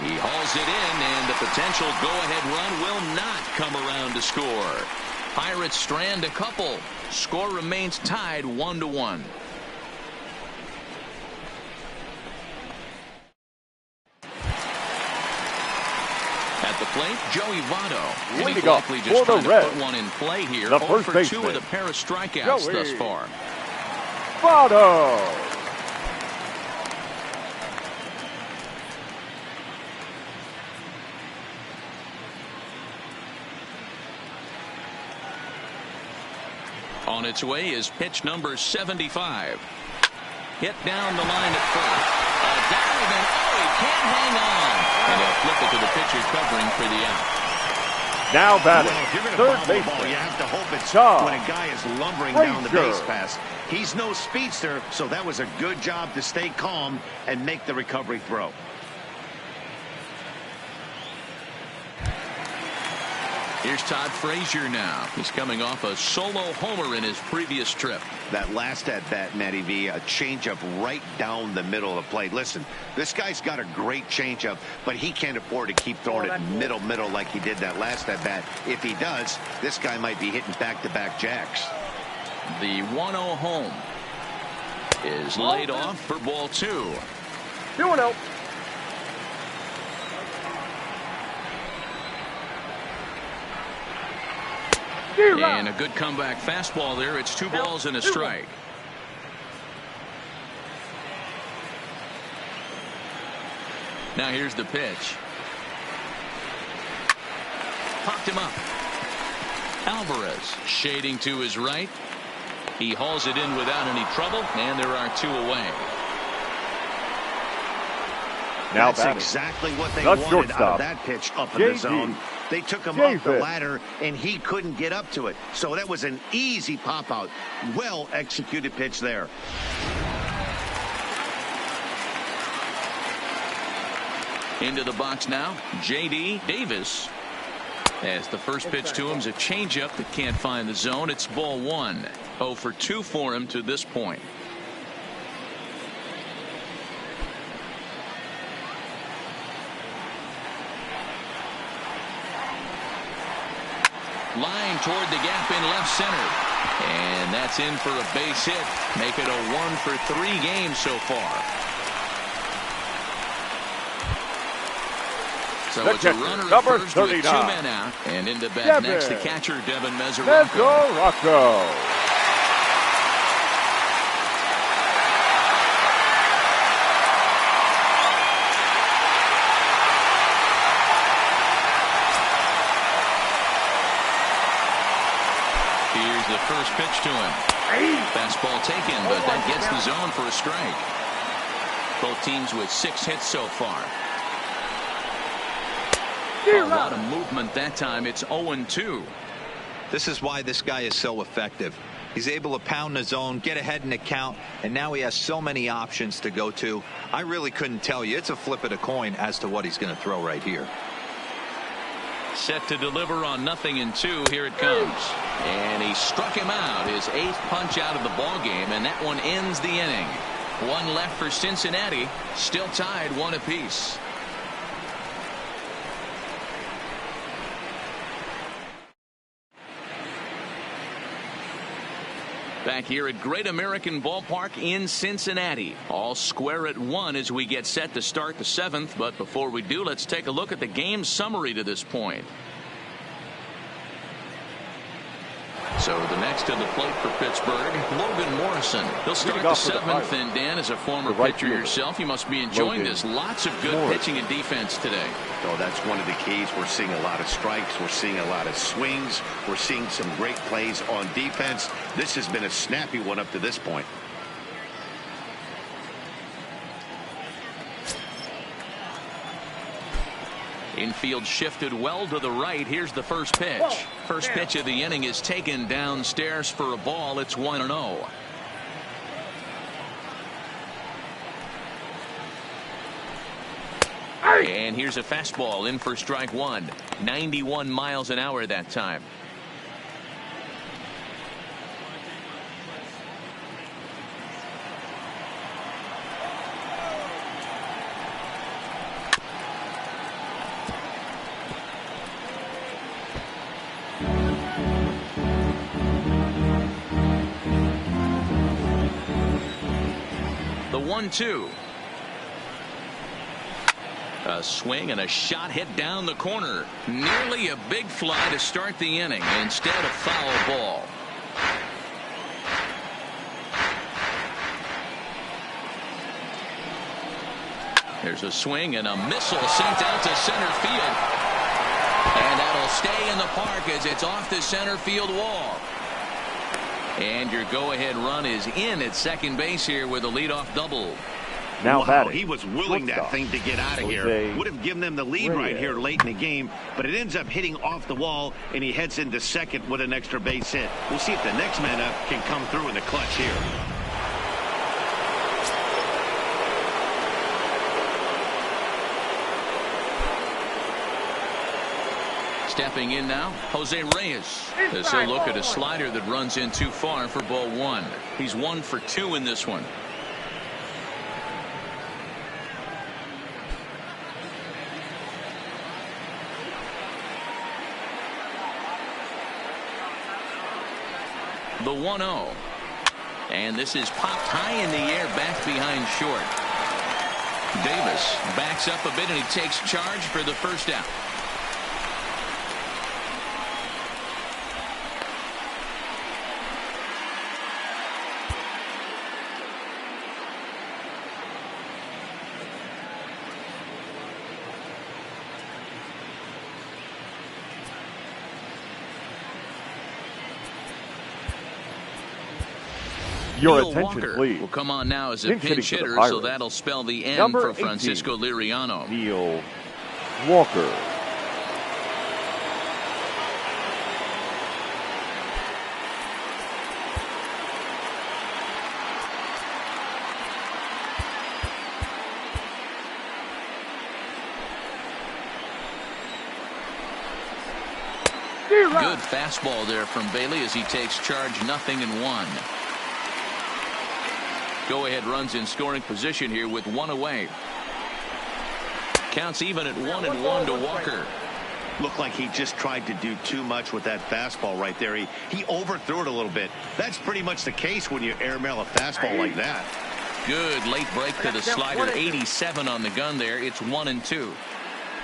He hauls it in, and the potential go-ahead run will not come around to score. Pirates strand a couple. Score remains tied 1-1. At the plate, Joey Votto. And he's likely just trying to put one in play here. The 0 first for 2 with a pair of strikeouts thus far. Votto. On its way is pitch number 75. Hit down the line at first. A dive, and he can't hang on. And they'll flip it to the pitcher covering for the out. Now batting, well, if you're going to third bobble the baseman, ball, you have to hope it's Shaw. when a guy is lumbering down the base pass. He's no speedster, so that was a good job to stay calm and make the recovery throw. Here's Todd Frazier now. He's coming off a solo homer in his previous trip. That last at bat, Matty V, a changeup right down the middle of the plate. Listen, this guy's got a great changeup, but he can't afford to keep throwing it middle like he did that last at bat. If he does, this guy might be hitting back-to-back jacks. The 1-0 home is laid off for ball 2. 2-0. And a good comeback fastball there. It's 2 balls and a strike. Now here's the pitch. Popped him up. Alvarez shading to his right. He hauls it in without any trouble, and there are 2 away. Now That's batting. exactly what they The wanted out shortstop, of that pitch up in the zone. They took him up the Davis. ladder, and he couldn't get up to it. So that was an easy pop-out. Well-executed pitch there. Into the box now, J.D. Davis. As the first pitch to him is a changeup that can't find the zone. It's ball one. 0 for 2 for him to this point. Line toward the gap in left center. And that's in for a base hit. Make it a 1 for 3 games so far. So it's a runner at first with 2 men out. And into bat next, the catcher, Devin Mesoraco. Here's the first pitch to him. Fastball taken, but that gets the zone for a strike. Both teams with 6 hits so far. A lot of movement that time. It's 0-2. This is why this guy is so effective. He's able to pound the zone, get ahead in the count, and now he has so many options to go to. I really couldn't tell you. It's a flip of the coin as to what he's going to throw right here. Set to deliver on 0-2. Here it comes. And he struck him out. His 8th punch out of the ball game, and that one ends the inning. 1 left for Cincinnati. Still tied 1 apiece. Back here at Great American Ballpark in Cincinnati. All square at 1 as we get set to start the 7th. But before we do, let's take a look at the game summary to this point. So the next to the plate for Pittsburgh, Logan Morrison. He'll start the 7th, and Dan, as a former pitcher yourself, you must be enjoying this. Lots of good pitching and defense today. Oh, that's one of the keys. We're seeing a lot of strikes. We're seeing a lot of swings. We're seeing some great plays on defense. This has been a snappy one up to this point. Infield shifted well to the right. Here's the first pitch. First pitch of the inning is taken downstairs for a ball. It's 1-0. And here's a fastball in for strike 1. 91 miles an hour that time. The 1-2. A swing and a shot hit down the corner. Nearly a big fly to start the inning. Instead, a foul ball. There's a swing and a missile sent out to center field. And that'll stay in the park as it's off the center field wall. And your go-ahead run is in at second base here with a leadoff double. Now batting. He was willing that thing to get out of here. Would have given them the lead right here late in the game, but it ends up hitting off the wall, and he heads into second with an extra base hit. We'll see if the next man up can come through in the clutch here. Stepping in now, Jose Reyes. As he'll look at a slider that runs in too far for ball 1. He's 1 for 2 in this one. The 1-0. And this is popped high in the air, back behind short. Davis backs up a bit and he takes charge for the first out. Your Neil attention, Walker please. will come on now as a Pinch hitting pinch for the hitter, Pirates. so that'll spell the end Number for 18, Francisco Liriano. Neil Walker. Good fastball there from Bailey as he takes charge, 0-1. Go-ahead runs in scoring position here with one away. Counts even at 1-1 to Walker. Looked like he just tried to do too much with that fastball right there. He overthrew it a little bit. That's pretty much the case when you airmail a fastball like that. Good late break to the slider. 87 on the gun there. It's 1-2.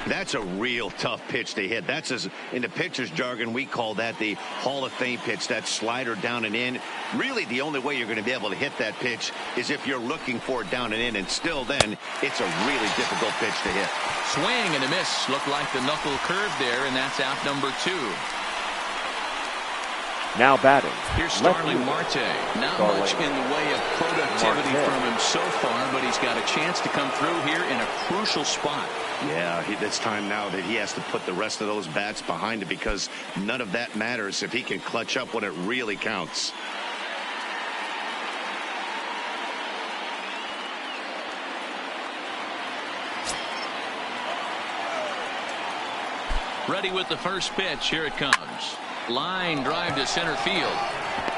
That's a real tough pitch to hit. That's, as in the pitcher's jargon, we call that the Hall of Fame pitch. That slider down and in. Really, the only way you're going to be able to hit that pitch is if you're looking for it down and in. And still then, it's a really difficult pitch to hit. Swing and a miss. Looked like the knuckle curve there, and that's out number 2. Now batting. Here's Starling Marte. Not much in the way of productivity from him so far, but he's got a chance to come through here in a crucial spot. Yeah, it's time now that he has to put the rest of those bats behind it, because none of that matters if he can clutch up when it really counts. Ready with the first pitch. Here it comes. Line drive to center field.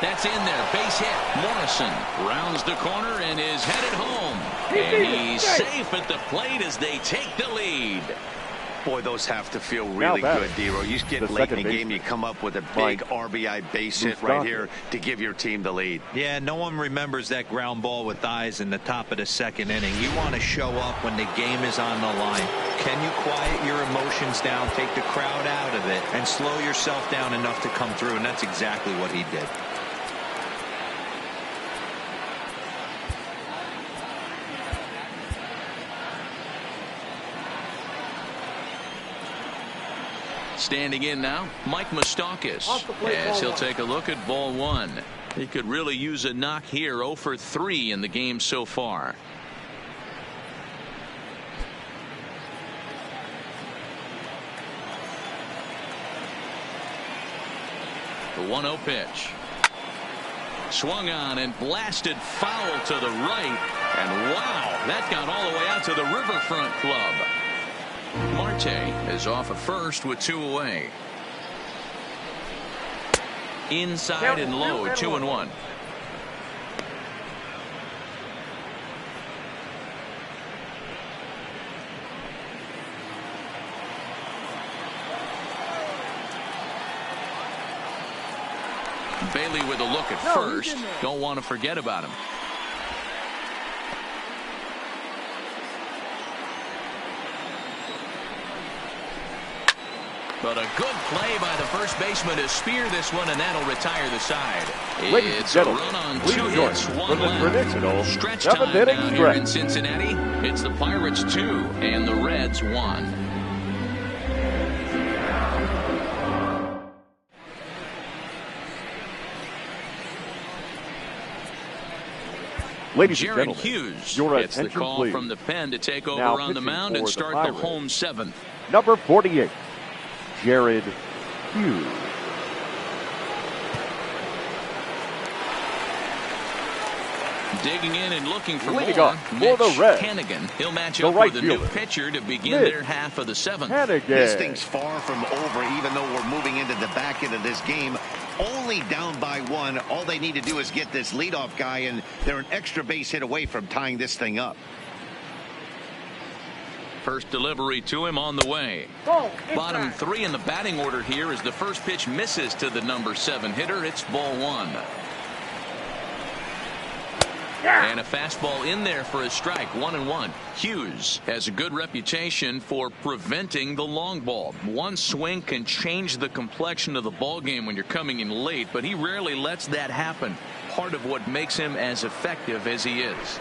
That's in there. Base hit. Morrison rounds the corner and is headed home. And he's safe at the plate as they take the lead. Boy, those have to feel really good, D-Row. You get late in the game, you come up with a big RBI base hit right here to give your team the lead. Yeah, no one remembers that ground ball with eyes in the top of the second inning. You want to show up when the game is on the line. Can you quiet your emotions down, take the crowd out of it, and slow yourself down enough to come through? And that's exactly what he did. Standing in now, Mike Moustakas, as he'll take a look at ball 1. He could really use a knock here. 0 for 3 in the game so far. The 1-0 pitch. Swung on and blasted foul to the right. And wow, that got all the way out to the Riverfront Club. Marte is off at first with 2 away. Inside and low, 2-1. Bailey with a look at first. Don't want to forget about him. But a good play by the first baseman to spear this one, and that'll retire the side. It's a run on 2 hits, 1 left. Stretch time down here in Cincinnati. It's the Pirates 2 and the Reds 1. Ladies and Jared gentlemen, Hughes your gets the attention, call please. from the pen to take over Now on the pitching mound and for the start the Pirates. home 7th. Number 48, Jared Hughes. Digging in and looking for Leading more. up for the Reds, Hannigan. He'll match the up right with a new fielder, pitcher to begin Mitch their half of the 7th. Hannigan. This thing's far from over, even though we're moving into the back end of this game. Only down by 1. All they need to do is get this leadoff guy, and they're an extra base hit away from tying this thing up. First delivery to him on the way. Bottom 3 in the batting order here as the first pitch misses to the number 7 hitter. It's ball 1. And a fastball in there for a strike. 1-1. Hughes has a good reputation for preventing the long ball. One swing can change the complexion of the ball game when you're coming in late, but he rarely lets that happen. Part of what makes him as effective as he is.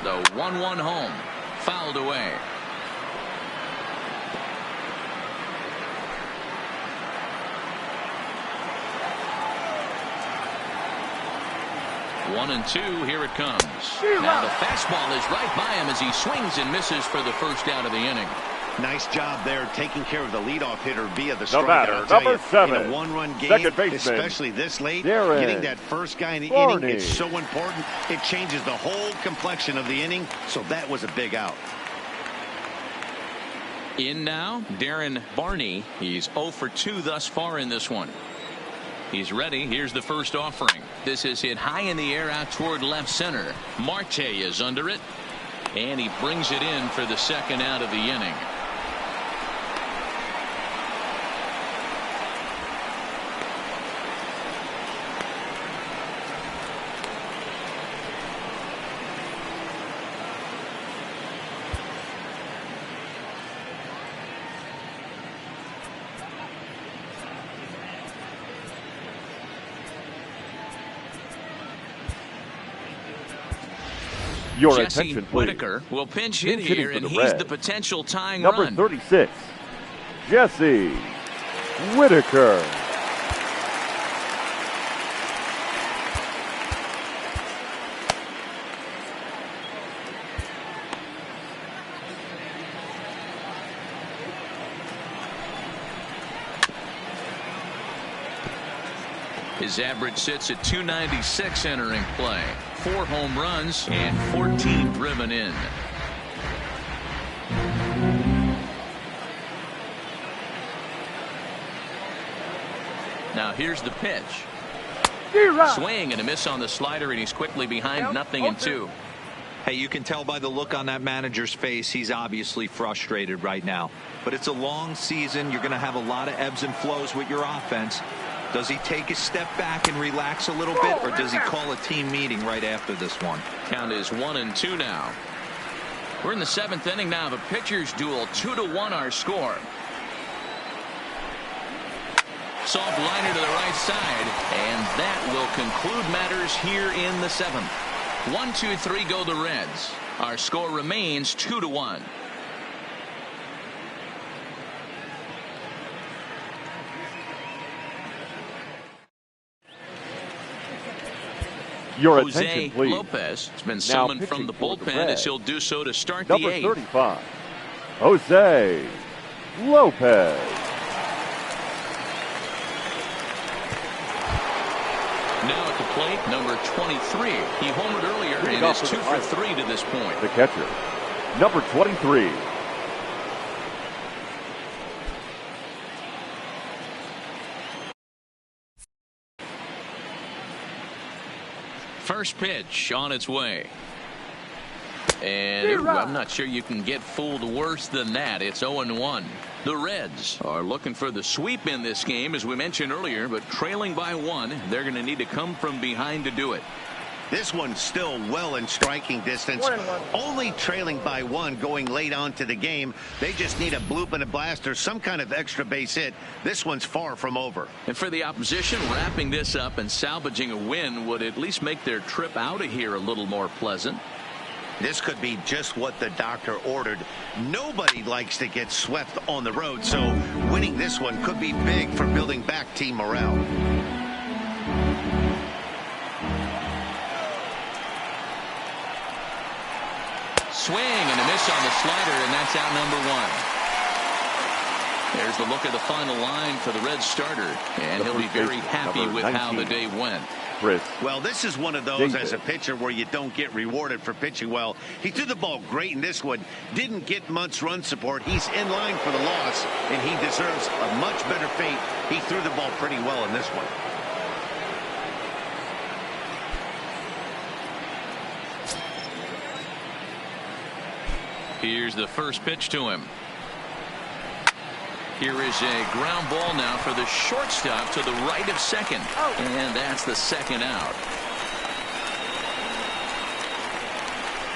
The 1-1 home. Fouled away. 1-2, here it comes. Now the fastball is right by him as he swings and misses for the first out of the inning. Nice job there taking care of the leadoff hitter via the The strikeout. batter, number 7, in a one-run game, second baseman, especially this late, Darren getting that first guy in the Barney. inning, it's so important. It changes the whole complexion of the inning, so that was a big out. In now, Darren Barney. He's 0 for 2 thus far in this one. He's ready. Here's the first offering. This is hit high in the air out toward left center. Marte is under it, and he brings it in for the second out of the inning. Your Jesse attention, please. Whitaker will pinch hit Pinch hitting here, for and the he's Reds. the potential tying Number run. 36, Jesse Whitaker. His average sits at 296 entering play. 4 home runs and 14 driven in. Now here's the pitch. Swing and a miss on the slider, and he's quickly behind 0-2. Hey, you can tell by the look on that manager's face, he's obviously frustrated right now. But it's a long season. You're going to have a lot of ebbs and flows with your offense. Does he take a step back and relax a little bit, or does he call a team meeting right after this one? Count is 1-2 now. We're in the 7th inning now of a pitcher's duel. 2-1 our score. Soft liner to the right side, and that will conclude matters here in the 7th. 1-2-3 go the Reds. Our score remains 2-1. Your Jose attention, please. Lopez has been summoned from the pitching for the bullpen Reds. as he'll do so to start Number the 8th. 35, Jose Lopez. Now at the plate, number 23. He homered earlier and is 2 for 3 to this point. The catcher, number 23. First pitch on its way. And I'm not sure you can get fooled worse than that. It's 0-1. The Reds are looking for the sweep in this game, as we mentioned earlier, but trailing by 1, they're going to need to come from behind to do it. This one's still well in striking distance. 1-1. Only trailing by 1 going late on to the game. They just need a bloop and a blast or some kind of extra base hit. This one's far from over. And for the opposition, wrapping this up and salvaging a win would at least make their trip out of here a little more pleasant. This could be just what the doctor ordered. Nobody likes to get swept on the road, so winning this one could be big for building back team morale. Swing and a miss on the slider, and that's out number 1. There's the look at the final line for the Reds starter, and he'll be very happy with how the day went. Chris. Well, this is one of those as a pitcher where you don't get rewarded for pitching well. He threw the ball great in this one. Didn't get much run support. He's in line for the loss, and he deserves a much better fate. He threw the ball pretty well in this one. Here's the first pitch to him. Here is a ground ball now for the shortstop to the right of second. And that's the second out.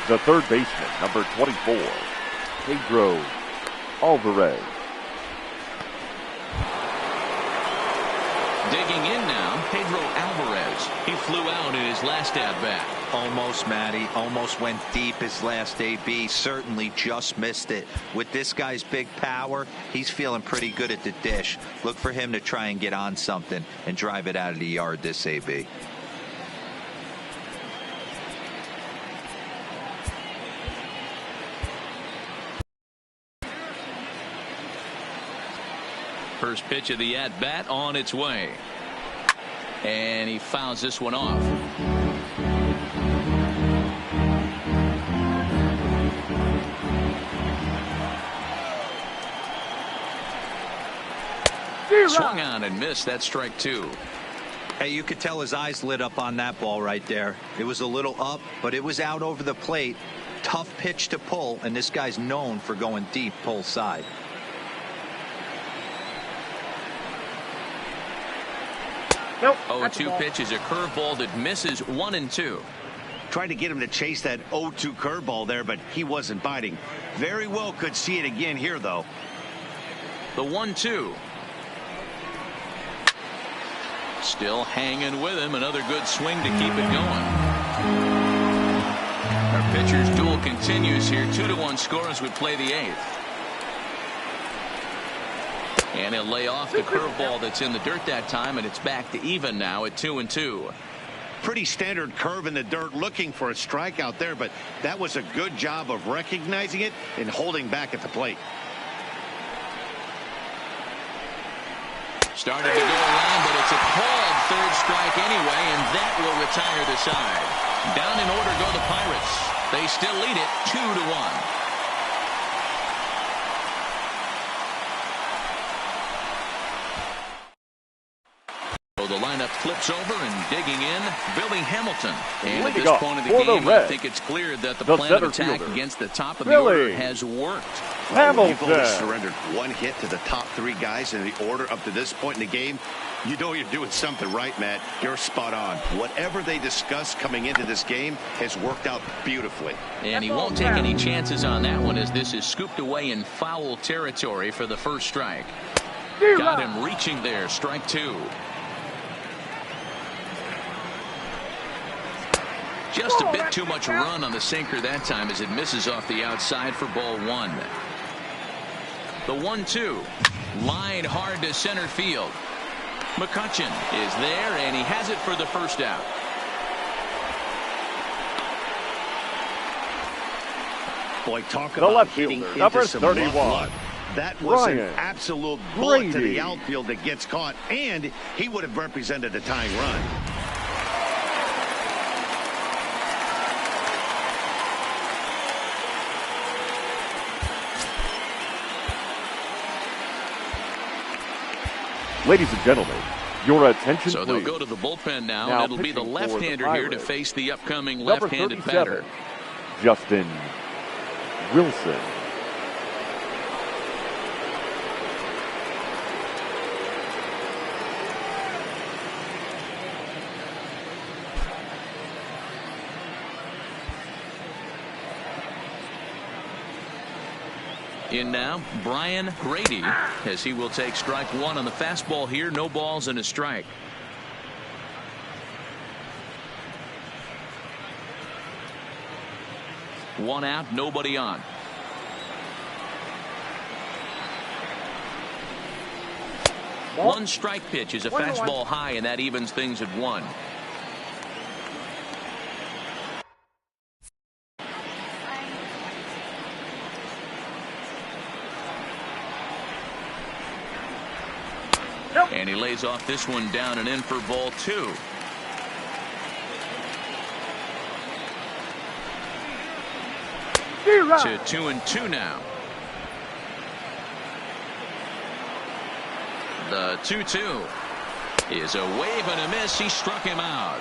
The third baseman, number 24, Pedro Alvarez. Digging in now, Pedro Alvarez. He flew out in his last at-bat. Almost, Matty. Almost went deep his last AB. Certainly just missed it. With this guy's big power, he's feeling pretty good at the dish. Look for him to try and get on something and drive it out of the yard this AB. first pitch of the at-bat on its way. And he fouls this one off. Swung on and missed. That strike two. Hey, you could tell his eyes lit up on that ball right there. It was a little up, but it was out over the plate. Tough pitch to pull, and this guy's known for going deep pull side. Nope. 0-2 pitch is a curveball that misses 1-2. Tried to get him to chase that 0-2 curveball there, but he wasn't biting. Very well could see it again here, though. The 1-2. Still hanging with him. Another good swing to keep it going. Our pitcher's duel continues here. 2-1 score as we play the eighth. And he'll lay off the curveball that's in the dirt that time, and it's back to even now at 2-2. Pretty standard curve in the dirt, looking for a strikeout there, but that was a good job of recognizing it and holding back at the plate. Started to go around, but it's a called third strike anyway, and that will retire the side. Down in order go the Pirates. They still lead it 2-1. So the lineup flips over and digging in, Billy Hamilton. And at this point of the game, I think it's clear that the plan of attack against the top of the order has worked. Well, you've only surrendered one hit to the top three guys in the order up to this point in the game. You know you're doing something right, Matt. You're spot on. Whatever they discussed coming into this game has worked out beautifully. And he won't take any chances on that one, as this is scooped away in foul territory for the first strike. Got him reaching there. Strike two. Just a bit too much run on the sinker that time as it misses off the outside for ball one. The 1-2. Line hard to center field. McCutchen is there, and he has it for the first out. Boy, talk about hitting into some rough luck. That was an absolute bullet to the outfield that gets caught, and he would have represented a tying run. Ladies and gentlemen, your attention, so please. They'll go to the bullpen now and it'll be the left-hander here to face the upcoming left-handed batter. Justin Wilson. In now, Brian Grady, as he will take strike one on the fastball here. No balls and a strike. One out, nobody on. One strike pitch is a fastball high, and that evens things at one. And he lays off this one down and in for ball two. To 2-2 now. The 2-2 is a wave and a miss. He struck him out.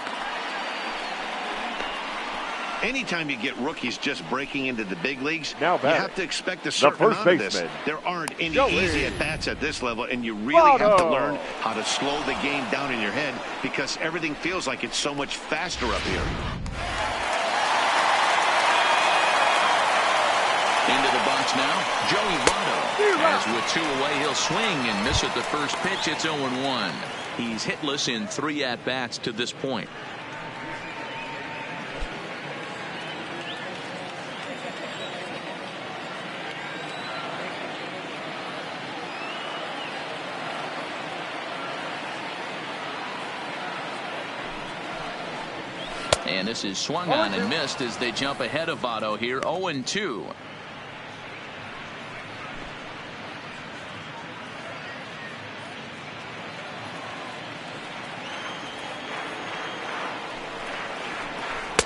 Anytime you get rookies just breaking into the big leagues, you have to expect a certain amount of this. There aren't any easy at-bats at this level, and you really have to learn how to slow the game down in your head because everything feels like it's so much faster up here. Into the box now, Joey Votto. As with two away, he'll swing and miss at the first pitch. It's 0-1. He's hitless in 3 at-bats to this point. And this is swung on and missed as they jump ahead of Votto here. 0-2.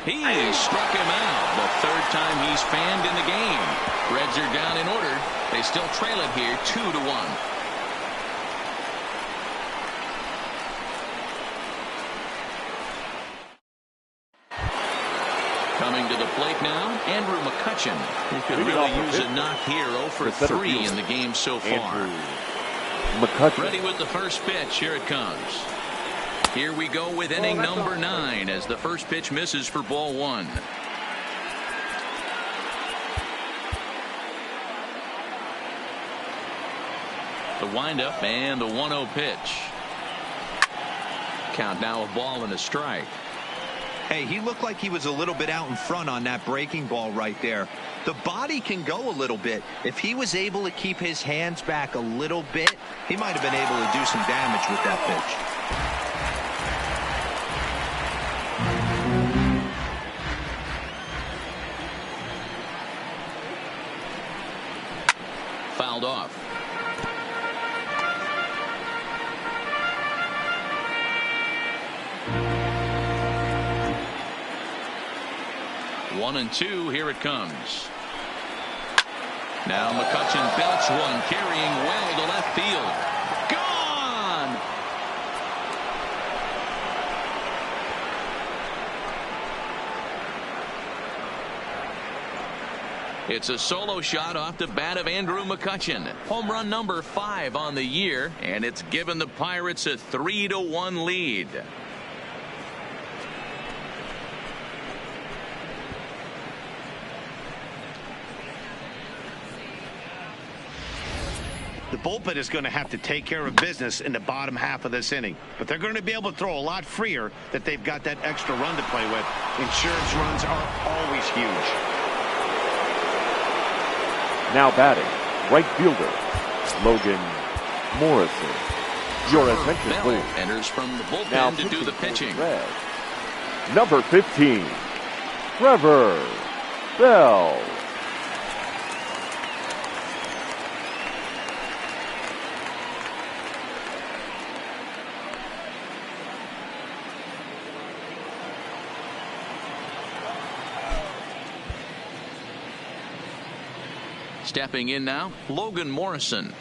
He struck him out. The third time he's fanned in the game. Reds are down in order. They still trail it here 2-1. Coming to the plate now, Andrew McCutchen, who could really use a knock here. 0 for 3 in the game so far. Ready with the first pitch. Here it comes. Here we go with inning number 9 as the first pitch misses for ball 1. The windup and the 1-0 pitch. Count now a ball and a strike. Hey, he looked like he was a little bit out in front on that breaking ball right there. The body can go a little bit. If he was able to keep his hands back a little bit, he might have been able to do some damage with that pitch. Fouled off. One and two. Here it comes. Now McCutchen belts one, carrying well to left field. Gone. It's a solo shot off the bat of Andrew McCutchen. Home run number 5 on the year, and it's given the Pirates a 3-1 lead. The bullpen is going to have to take care of business in the bottom half of this inning, but they're going to be able to throw a lot freer that they've got that extra run to play with. Insurance runs are always huge. Now batting, right fielder, Logan Morrison. Your attention, Bell please. enters from the bullpen Now to do the pitching. Red. Number 15, Trevor Bell. Stepping in now, Logan Morrison.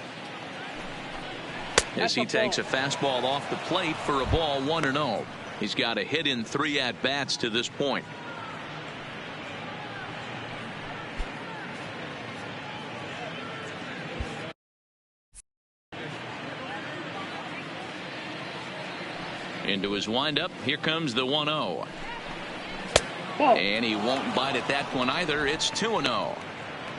As he takes a fastball off the plate for a ball 1-0. He's got a hit in 3 at-bats to this point. Into his windup. Here comes the 1-0. And he won't bite at that one either. It's 2-0.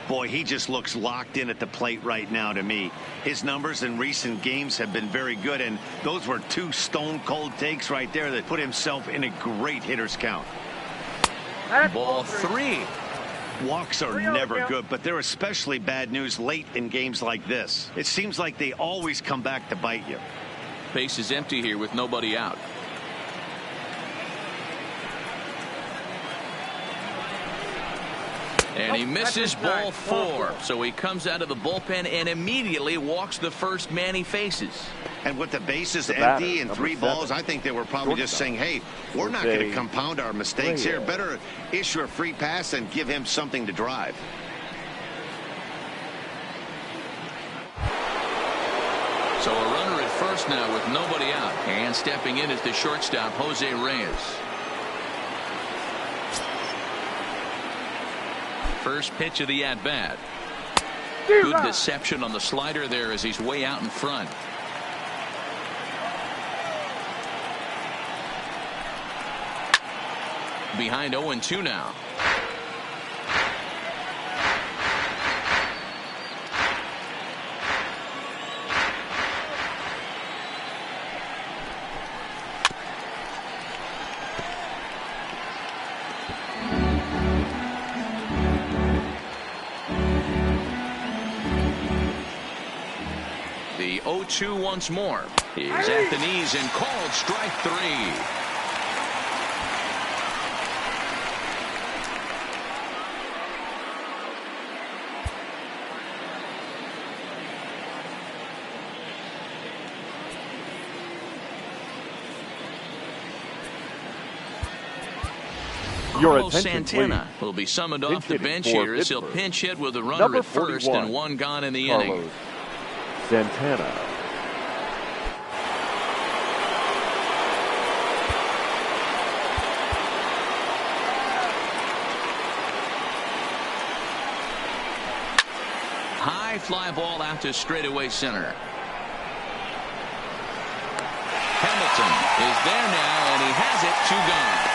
Boy, he just looks locked in at the plate right now to me. His numbers in recent games have been very good, and those were 2 stone-cold takes right there that put himself in a great hitter's count. Ball 3. Walks are never good, but they're especially bad news late in games like this. It seems like they always come back to bite you. Base is empty here with nobody out. And he misses ball 4. So he comes out of the bullpen and immediately walks the first man he faces. And with the bases empty and 3 balls, I think they were probably just saying, hey, we're not going to compound our mistakes here. Better issue a free pass and give him something to drive. So a runner at first now with nobody out. And stepping in is the shortstop, Jose Reyes. First pitch of the at-bat. Good deception on the slider there as he's way out in front. Behind 0-2 now. The 0-2 once more. He's at the knees and called strike 3. Your Carlos attention, Santana please. will be summoned Pinch off the hitting bench for here as he'll Pittsburgh. pinch hit with a runner Number at first 41, and one gone in the Carlos inning. Santana. High fly ball out to straightaway center. Hamilton is there now, and he has it. 2 gone.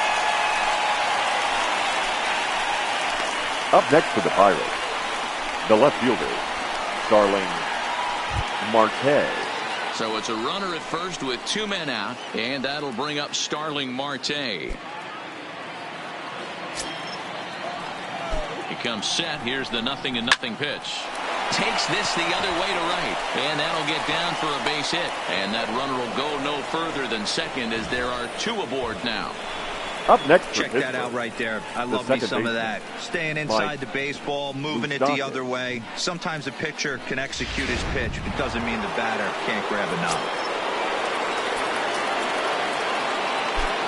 Up next for the Pirates, the left fielder, Starling Marte. So it's a runner at first with 2 men out, and that'll bring up Starling Marte. He comes set. Here's the 0-0 pitch. Takes this the other way to right, and that'll get down for a base hit. And that runner will go no further than second as there are 2 aboard now. Up next for Check that out right there. I love me some of that. Staying inside the baseball, moving it the other way. Sometimes a pitcher can execute his pitch, but it doesn't mean the batter can't grab a knob.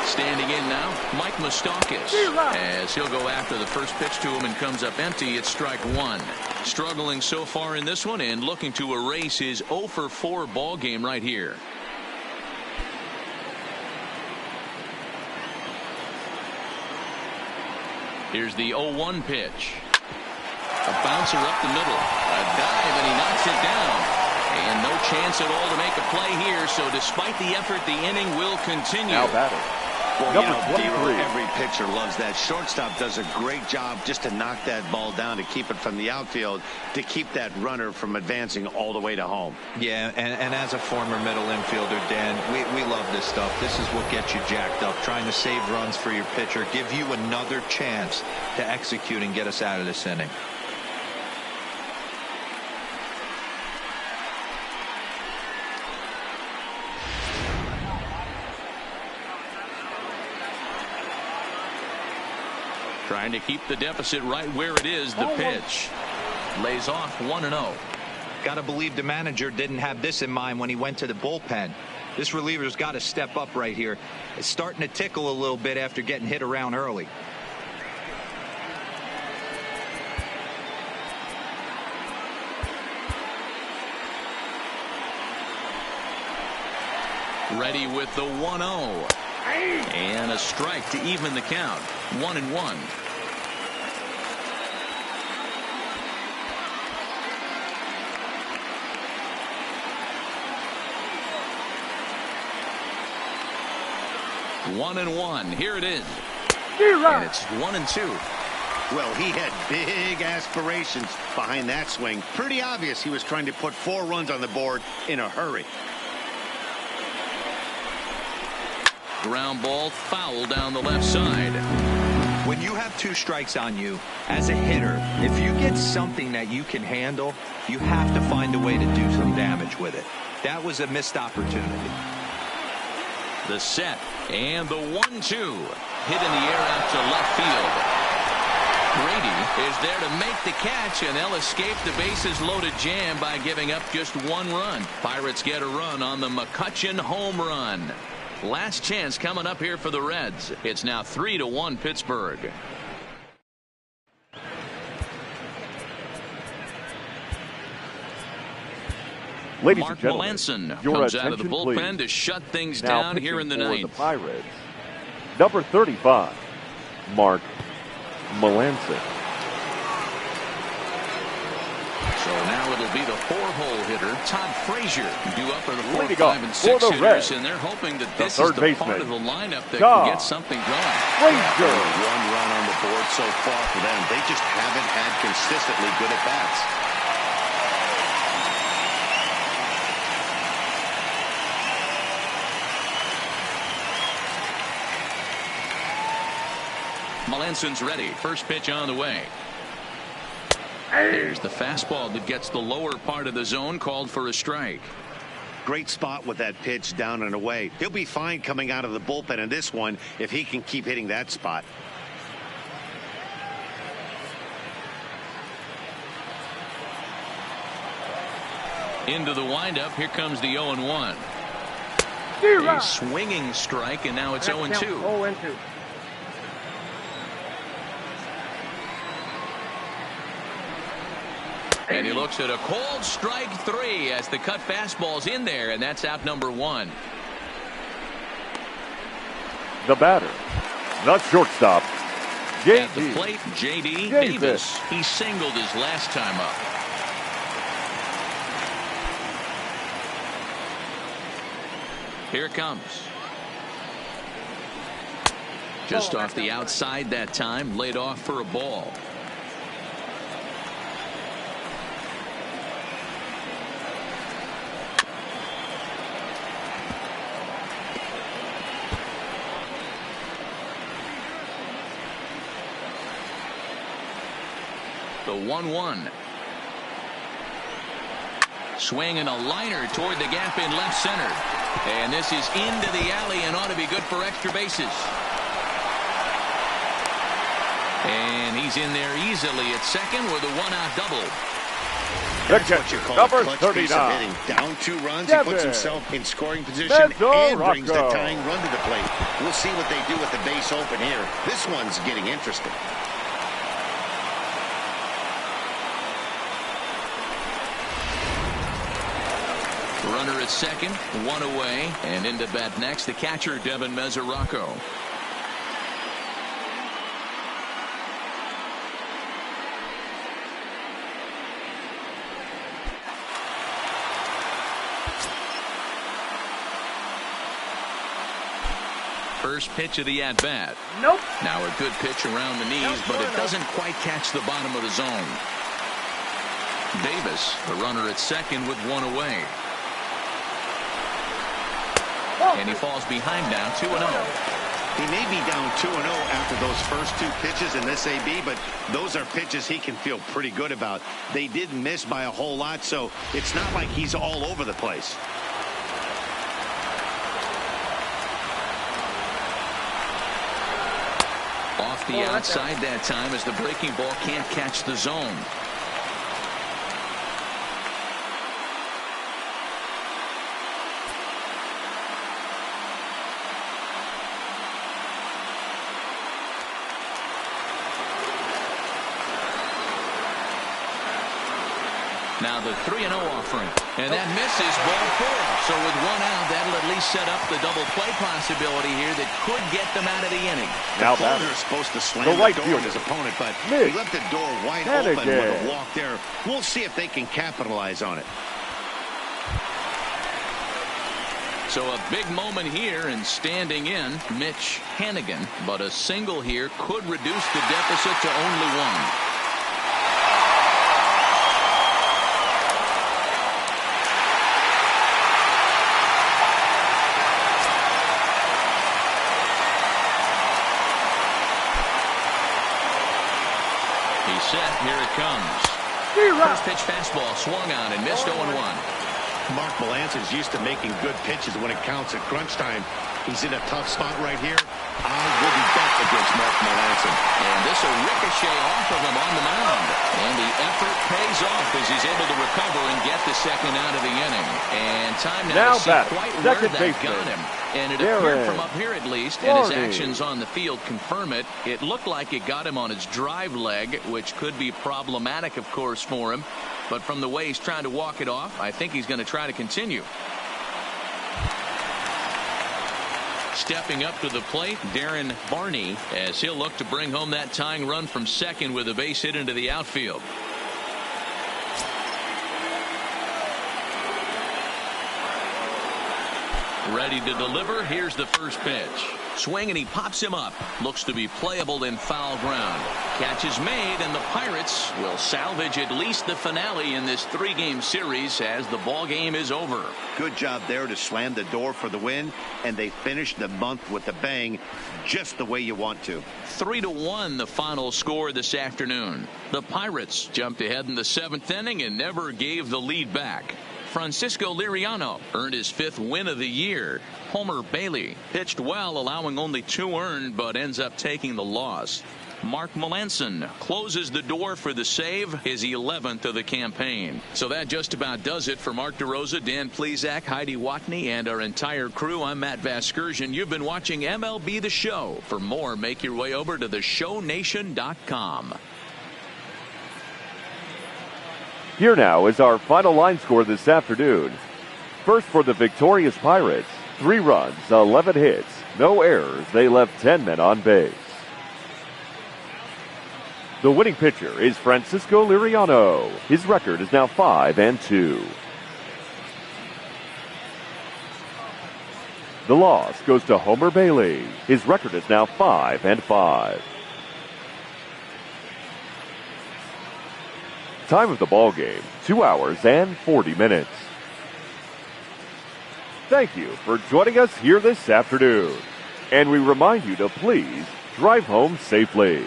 Standing in now, Mike Moustakas, as he'll go after the first pitch to him and comes up empty. It's strike 1. Struggling so far in this one and looking to erase his 0-for-4 ball game right here. Here's the 0-1 pitch. A bouncer up the middle. A dive, and he knocks it down. And no chance at all to make a play here. So despite the effort, the inning will continue. Now batting. Well, Number 23. every pitcher loves that. Shortstop does a great job just to knock that ball down, to keep it from the outfield, to keep that runner from advancing all the way to home. Yeah, and as a former middle infielder, Dan, we love this stuff. This is what gets you jacked up, trying to save runs for your pitcher, give you another chance to execute and get us out of this inning. Trying to keep the deficit right where it is. The pitch lays off 1-0. Got to believe the manager didn't have this in mind when he went to the bullpen. This reliever's got to step up right here. It's starting to tickle a little bit after getting hit around early. Ready with the 1-0. And a strike to even the count. 1-1. One and one. Here it is. And it's 1-2. Well, he had big aspirations behind that swing. Pretty obvious he was trying to put 4 runs on the board in a hurry. Ground ball foul down the left side. When you have 2 strikes on you as a hitter, if you get something that you can handle, you have to find a way to do some damage with it. That was a missed opportunity. The set and the 1-2 hit in the air out to left field. Brady is there to make the catch, and they'll escape the bases loaded jam by giving up just 1 run. Pirates get a run on the McCutchen home run. Last chance coming up here for the Reds. It's now 3-1 Pittsburgh. Ladies Mark and gentlemen, Melanson your comes out of the attention, bullpen please. to shut things Now down here in the pitching for ninth. the Pirates, number 35, Mark Melanson. So now it'll be the 4-hole hitter, Todd Frazier, due up in the 4, Leading 5, off and for 6 the hitters, Reds, and they're hoping that the this is third the baseman, part of the lineup that Todd can get something going. Frazier. 1 run on the board so far for them. They just haven't had consistently good at bats. Melanson's ready. First pitch on the way. There's the fastball that gets the lower part of the zone, called for a strike. Great spot with that pitch down and away. He'll be fine coming out of the bullpen in this one if he can keep hitting that spot. Into the windup. Here comes the 0-1. A swinging strike, and now it's 0-2. 0-2. And he looks at a cold strike 3 as the cut fastball's in there, and that's out number 1. The batter, the shortstop, J.D. At the plate, J.D. Davis. He singled his last time up. Here it comes. Just off the outside that time, laid off for a ball. The 1-1. Swinging a liner toward the gap in left center. And this is into the alley and ought to be good for extra bases. And he's in there easily at second with a 1-out double. That's what you call number a clutch piece of 39. hitting. Down 2 runs, Devin. he puts himself in scoring position and brings the Rocco. tying run to the plate. We'll see what they do with the base open here. This one's getting interesting. Runner at second, 1 away, and into bat next, the catcher, Devin Mesoraco. First pitch of the at-bat. Nope. Now a good pitch around the knees, but it doesn't quite catch the bottom of the zone. Davis, the runner at second with 1 away. And he falls behind now, 2-0. He may be down 2-0 after those first 2 pitches in this AB, but those are pitches he can feel pretty good about. They did miss by a whole lot, so it's not like he's all over the place. Off the outside that time as the breaking ball can't catch the zone. Now the 3-0 offering. And that misses, ball 4. So with 1 out, that'll at least set up the double play possibility here that could get them out of the inning. Now the batter, is supposed to slam the right the door on his opponent, but he left the door wide open with a walk there. We'll see if they can capitalize on it. So a big moment here and standing in Mitch Hannigan, but a single here could reduce the deficit to only 1. Set. Here it comes. First pitch fastball swung on and missed 0-1. Mark Melancon's used to making good pitches when it counts at crunch time. He's in a tough spot right here. I wouldn't bet against Mark Melancon. And this will ricochet off of him on the mound. And the effort pays off as he's able to recover and get the second out of the inning. And time now to see quite where that got him. And it appeared from up here at least, and his actions on the field confirm it. It looked like it got him on his drive leg, which could be problematic, of course, for him. But from the way he's trying to walk it off, I think he's going to try to continue. Stepping up to the plate, Darren Barney, as he'll look to bring home that tying run from second with a base hit into the outfield. Ready to deliver. Here's the first pitch. Swing and he pops him up. Looks to be playable in foul ground. Catch is made and the Pirates will salvage at least the finale in this 3-game series as the ball game is over. Good job there to slam the door for the win, and they finished the month with a bang, just the way you want to. 3-1 the final score this afternoon. The Pirates jumped ahead in the 7th inning and never gave the lead back. Francisco Liriano earned his 5th win of the year. Homer Bailey pitched well, allowing only 2 earned, but ends up taking the loss. Mark Melancon closes the door for the save, his 11th of the campaign. So that just about does it for Mark DeRosa, Dan Plesac, Heidi Watney, and our entire crew. I'm Matt Vasgersian. You've been watching MLB The Show. For more, make your way over to theshownation.com. Here now is our final line score this afternoon. First for the victorious Pirates, 3 runs, 11 hits, no errors. They left 10 men on base. The winning pitcher is Francisco Liriano. His record is now 5-2. The loss goes to Homer Bailey. His record is now 5-5. Time of the ball game, 2 hours and 40 minutes. Thank you for joining us here this afternoon. And we remind you to please drive home safely.